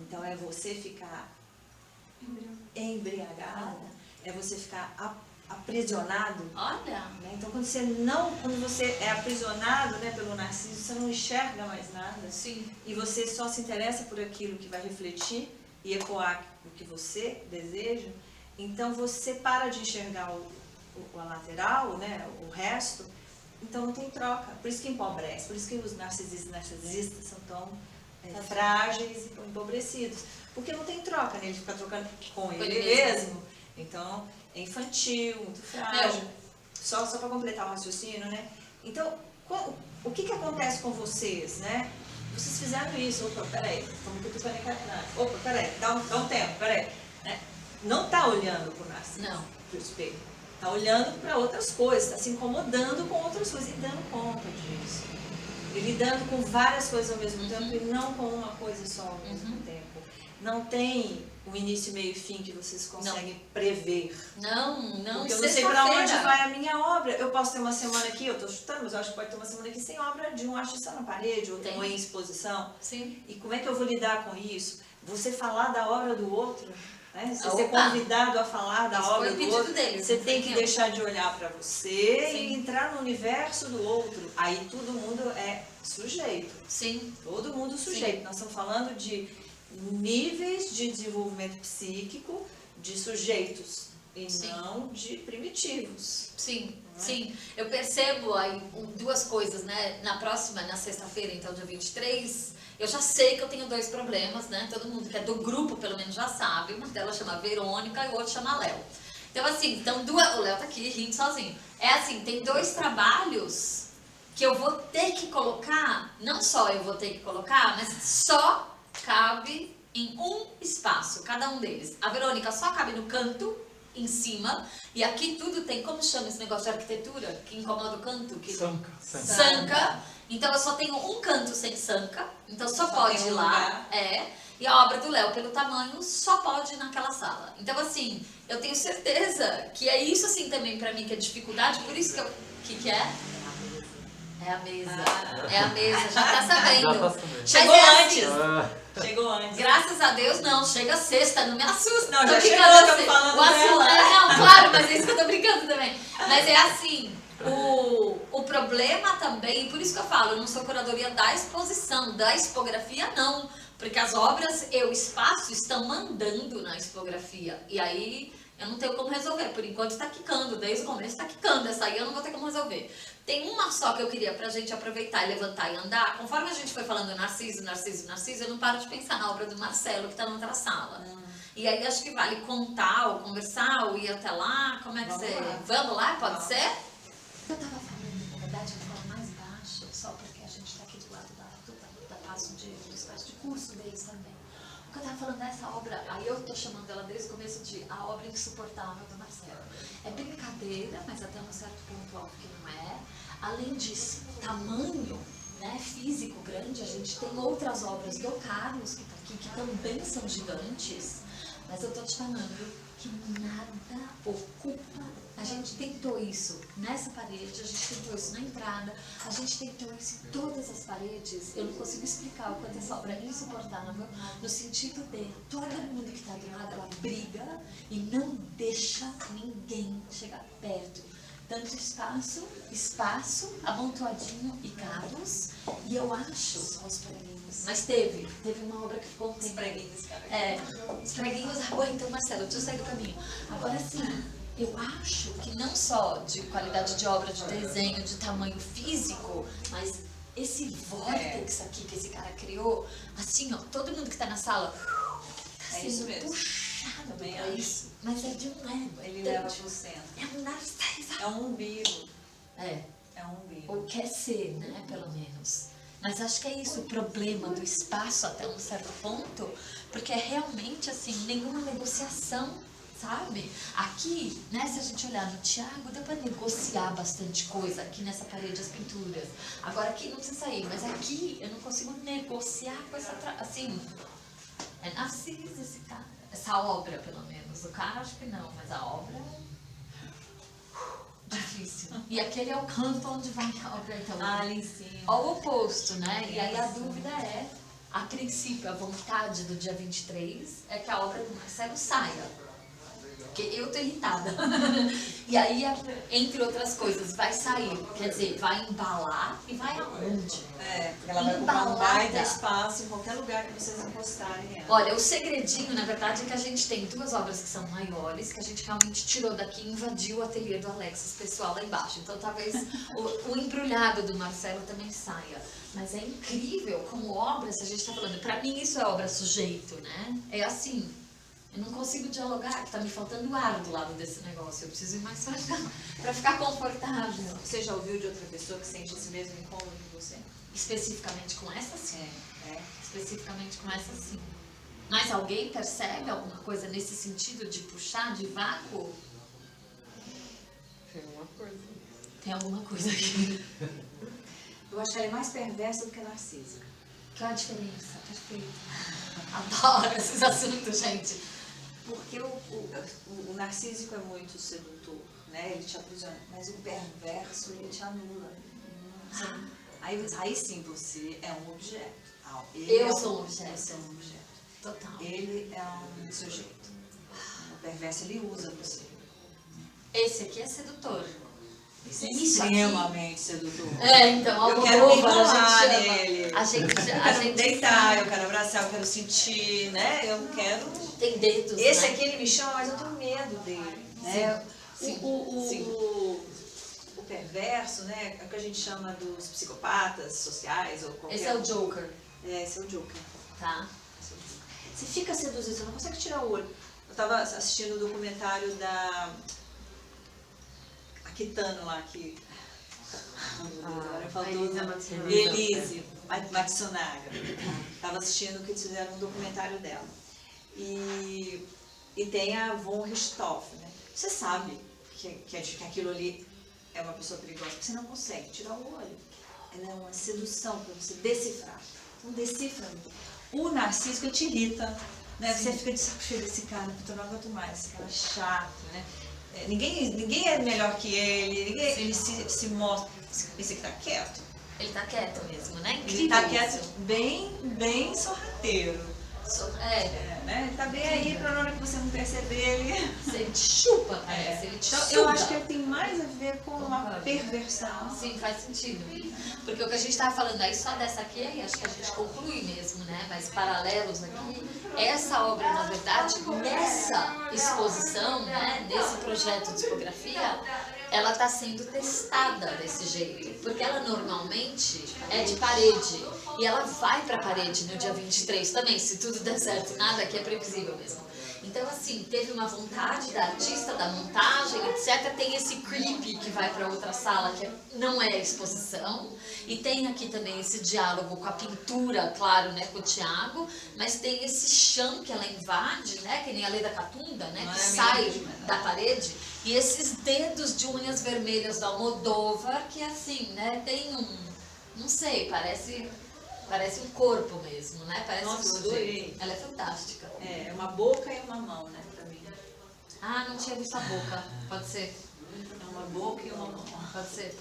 Então é você ficar embriagada, é você ficar aprisionado. Olha! Né? Então quando você é aprisionado, né, pelo narciso, você não enxerga mais nada. Sim. E você só se interessa por aquilo que vai refletir e ecoar o que você deseja. Então você para de enxergar a lateral, né, o resto, então não tem troca. Por isso que empobrece, por isso que os narcisistas são tão frágeis e empobrecidos. Porque não tem troca, né? Ele fica trocando com ele mesmo. Então é infantil, muito frágil. Só para completar o raciocínio, né? Então, o que acontece com vocês, né? Vocês fizeram isso, opa, peraí, estamos aqui para encarar. Opa, peraí, dá um tempo, peraí. Né? Não está olhando para o narciso, para o espelho. Está olhando para outras coisas, está se incomodando com outras coisas e dando conta disso. E lidando com várias coisas ao mesmo tempo e não com uma coisa só ao mesmo tempo. Não tem um início, meio e fim que vocês conseguem prever. Não. Porque eu não sei para onde vai a minha obra. Eu posso ter uma semana aqui, eu estou chutando, mas eu acho que pode ter uma semana aqui sem obra de um artista na parede ou em exposição. Sim. E como é que eu vou lidar com isso? Você falar da obra do outro... Né? Se você é convidado a falar da obra do outro, você tem que deixar de olhar para você e entrar no universo do outro. Aí todo mundo é sujeito. Sim. Todo mundo sujeito. Sim. Nós estamos falando de níveis de desenvolvimento psíquico de sujeitos e não de primitivos. Sim, sim. Eu percebo aí duas coisas, né? Na sexta-feira, então, dia 23... Eu já sei que eu tenho dois problemas, né? Todo mundo que é do grupo, pelo menos, já sabe. Uma delas chama Verônica e o outro chama Léo. Então, assim, o Léo tá aqui rindo sozinho. É assim, tem dois trabalhos que eu vou ter que colocar, não só eu vou ter que colocar, mas só cabe em um espaço, cada um deles. A Verônica só cabe no canto, em cima, e aqui tudo tem, como chama esse negócio de arquitetura, que incomoda o canto? Sanca. Então eu só tenho um canto sem sanca, então só pode ir lá, e a obra do Léo, pelo tamanho, só pode ir naquela sala. Então assim, eu tenho certeza que é isso assim também pra mim que é dificuldade, por isso que eu... que é? É a mesa. É a mesa, já tá sabendo. Chegou antes. Chegou antes. Graças a Deus, não. Chega sexta, não me assusta. Não, já chegou, tô falando dela. Não, claro, mas é isso que eu tô brincando também. Mas é assim, o problema também, por isso que eu falo, eu não sou curadoria da exposição, da expografia não. Porque as obras e o espaço estão mandando na expografia. E aí... Eu não tenho como resolver, por enquanto tá quicando, desde o começo tá quicando, essa aí eu não vou ter como resolver. Tem uma só que eu queria pra gente aproveitar e levantar e andar. Conforme a gente foi falando Narciso, eu não paro de pensar na obra do Marcelo, que tá na outra sala. E aí acho que vale contar ou conversar ou ir até lá, como é que Vamos você... lá. Vamos lá, pode ser? Eu tava falando, na verdade, de forma mais baixa, só porque a gente tá aqui do lado da passo do espaço de curso deles também. O que eu tava falando dessa obra, aí eu tô chamando ela desde o começo de a obra insuportável do Marcelo. É brincadeira, mas até um certo ponto óbvio que não é. Além disso, tamanho, né, físico grande, a gente tem outras obras do Carlos, que tá aqui, que também são gigantes. Mas eu tô te falando que nada ocupa. A gente tentou isso nessa parede, a gente tentou isso na entrada, a gente tentou isso em todas as paredes. Eu não consigo explicar o quanto essa obra é insuportável, no sentido de todo mundo que está do lado, ela briga e não deixa ninguém chegar perto. Tanto espaço, amontoadinho e caros. E eu acho... São os preguinhos. Mas teve uma obra que ficou um Os tempo. preguinhos, cara. Os preguinhos, então Marcelo, deixa eu sair do caminho. Agora sim, eu acho que não só de qualidade de obra, de desenho, de tamanho físico, mas esse vórtice aqui que esse cara criou, assim, ó, todo mundo que tá na sala tá É isso sendo mesmo. puxado Também pra acho. isso. Mas é de um ego. Ele leva pro centro. É um narciso. É um umbigo. É. É um umbigo. Ou quer ser, né, pelo menos. Mas acho que é isso, o problema do espaço até um certo ponto, porque é realmente, assim, nenhuma negociação, sabe? Aqui, né, se a gente olhar no Thiago, deu pra negociar bastante coisa aqui nessa parede, as pinturas. Agora aqui não precisa sair, mas aqui eu não consigo negociar com essa, assim, é Narciso esse cara, essa obra, pelo menos. O cara acho que não, mas a obra é difícil. E aquele é o canto onde vai a obra, então. Ali em cima. Ao oposto, né? E aí a dúvida é, a princípio, a vontade do dia 23 é que a obra do Marcelo saia. Porque eu tô irritada. E aí, entre outras coisas, vai sair, quer dizer, vai embalar e vai aonde? É, porque ela vai ocupar um Embalada. baita espaço em qualquer lugar que vocês encostarem ela. Olha, o segredinho, na verdade, é que a gente tem duas obras que são maiores, que a gente realmente tirou daqui e invadiu o ateliê do Alexis pessoal lá embaixo. Então, talvez o embrulhado do Marcelo também saia. Mas é incrível como obra, se a gente tá falando, pra mim isso é obra sujeito, né? É assim, eu não consigo dialogar, que tá me faltando ar do lado desse negócio. Eu preciso ir mais pra ficar confortável. Você já ouviu de outra pessoa que sente esse mesmo incômodo que você? Especificamente com essa, sim. É. Especificamente com essa, sim. Mas alguém percebe alguma coisa nesse sentido de puxar de vácuo? Tem uma coisa. Tem alguma coisa aqui. Eu acho que ela é mais perversa do que narcisa. Qual a diferença? Perfeito. Adoro esses assuntos, gente. Porque o narcísico é muito sedutor, né? Ele te aprisiona. Mas o perverso, ele te anula. Aí sim, você é um objeto. Eu sou um objeto. Você é um objeto. Total. Ele é um sujeito. O perverso, ele usa você. Esse aqui é sedutor. Isso é Isso aqui- extremamente sedutor. É, então, Eu algo quero me novo, a enrolar gente chama. nele. A gente, Eu a quero gente deitar, eu quero abraçar, eu quero sentir, né? Eu quero... tem dedos, Esse né? aqui ele me chama, mas eu tenho medo dele, né? Sim, sim. O perverso, né? É o que a gente chama dos psicopatas sociais ou qualquer... Esse é o Joker, Esse é o Joker. tá? Esse é o Joker. Você fica seduzido, você não consegue tirar o olho. Eu tava assistindo o documentário da... A Kitano lá, que... Agora eu falo a tudo. Elisa Matsunaga. Elise Matsunaga. Estava assistindo que eles fizeram um documentário dela. E tem a Von Richthofen, né? Você sabe que aquilo ali é uma pessoa perigosa, porque você não consegue tirar o olho. Ela é uma sedução para você decifrar. Então decifra. O narciso ele te irrita, né? Você fica de saco cheio desse cara, eu não aguento mais, esse cara é chato, né? Ninguém é melhor que ele, ele se mostra. Esse aqui tá quieto. Ele tá quieto mesmo, né? Ele tá quieto, bem sorrateiro. Né? Ele tá bem aí pra na hora que você não perceber ele. Ele te chupa, parece. Ele te Então, suga. eu acho que ele tem mais a ver com uma perversão. Sim, faz sentido. Porque o que a gente estava falando aí, só dessa aqui, acho que a gente conclui mesmo, né? Mas paralelos aqui, essa obra, na verdade, nessa exposição, né? Nesse projeto de discografia, ela está sendo testada desse jeito. Porque ela normalmente é de parede. E ela vai para a parede no dia 23 também, se tudo der certo. Nada aqui é previsível mesmo. Então, assim, teve uma vontade da artista, da montagem, etc. Tem esse creepy que vai para outra sala, que não é exposição. E tem aqui também esse diálogo com a pintura, claro, né, com o Thiago. Mas tem esse chão que ela invade, né, que nem a Leda Catunda, né, que sai da parede. E esses dedos de unhas vermelhas da Almodóvar, que assim, né, tem não sei, parece um corpo mesmo, né? Parece Nossa, um adorei. Ela é fantástica. É uma boca e uma mão, né, pra mim. Ah, não tinha visto a boca. Pode ser. É uma boca e uma mão. Pode ser.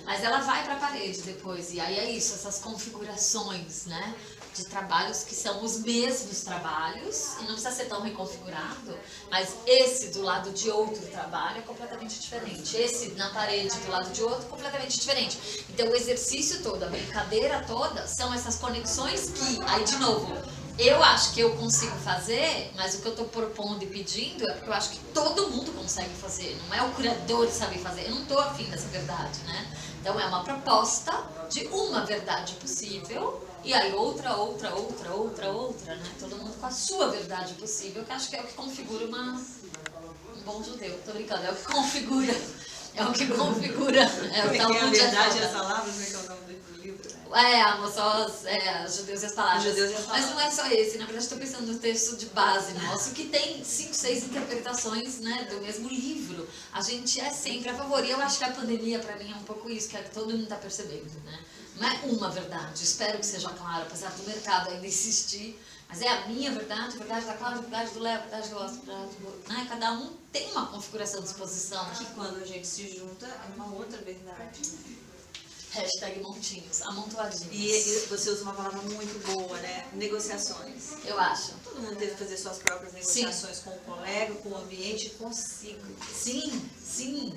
Mas ela vai para a parede depois. E aí é isso, essas configurações, né? De trabalhos que são os mesmos trabalhos. E não precisa ser tão reconfigurado. Mas esse do lado de outro trabalho é completamente diferente. Esse na parede do lado de outro, completamente diferente. Então o exercício todo, a brincadeira toda, são essas conexões que, aí de novo, eu acho que eu consigo fazer, mas o que eu estou propondo e pedindo é porque eu acho que todo mundo consegue fazer. Não é o curador que sabe fazer. Eu não estou afim dessa verdade, né? Então é uma proposta de uma verdade possível e aí outra, né? Todo mundo com a sua verdade possível, que acho que é o que configura um bom judeu. Tô brincando, é o que configura. É o que configura. É o tal a mundo de verdade e foda. as palavras, como é que é o nome do livro, né? Os judeus e as palavras. Judeus e as palavras. Mas não é só esse, na verdade estou pensando no texto de base nosso, que tem 5, 6 interpretações, né, do mesmo livro. A gente é sempre a favor. E eu acho que a pandemia, para mim, é um pouco isso, que é que todo mundo está percebendo, né? Não é uma verdade, espero que seja claro, apesar do mercado ainda insistir. Mas é a minha verdade, a verdade da Cláudia, a verdade do Léo, a verdade do Oscar, né? Cada um tem uma configuração de exposição. Que quando a gente se junta é uma outra verdade. Hashtag montinhos, amontoadinhos. E você usa uma palavra muito boa, né? Negociações. Eu acho. Todo mundo teve que fazer suas próprias negociações com o colega, com o ambiente, consigo. Sim.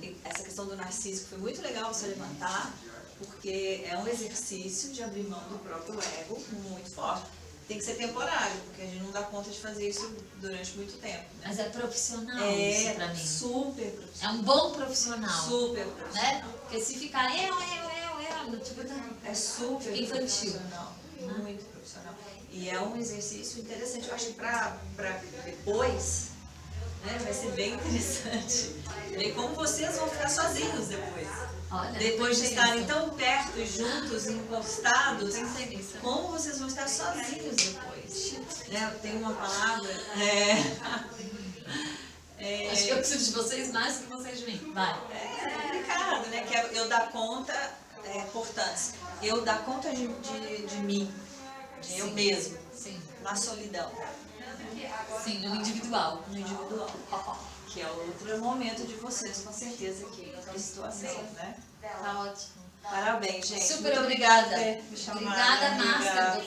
E essa questão do narciso foi muito legal você levantar, porque é um exercício de abrir mão do próprio ego muito forte. Tem que ser temporário, porque a gente não dá conta de fazer isso durante muito tempo. Né? Mas é profissional isso pra mim. Super profissional. É um bom profissional. Super profissional. Né? Porque se ficar tipo, É super infantil. profissional. Muito profissional. E é um exercício interessante. Eu acho que para depois, né, vai ser bem interessante. Ver como vocês vão ficar sozinhos depois. Olha, Depois de estarem isso. tão perto e juntos, encostados, Pensei nisso. como vocês vão estar sozinhos depois. Né? Tem uma palavra. Acho que eu preciso de vocês mais que vocês de mim. Vai. É complicado, né? Que é eu dar conta, portanto, eu dar conta de mim, de eu mesmo, Sim. na solidão, Sim, no individual. no individual. Que é outro momento de vocês, com certeza, aqui nessa situação, né? Tá ótimo. Parabéns, gente. Super Muito obrigada. por ter me chamado, Obrigada, amiga. Márcia.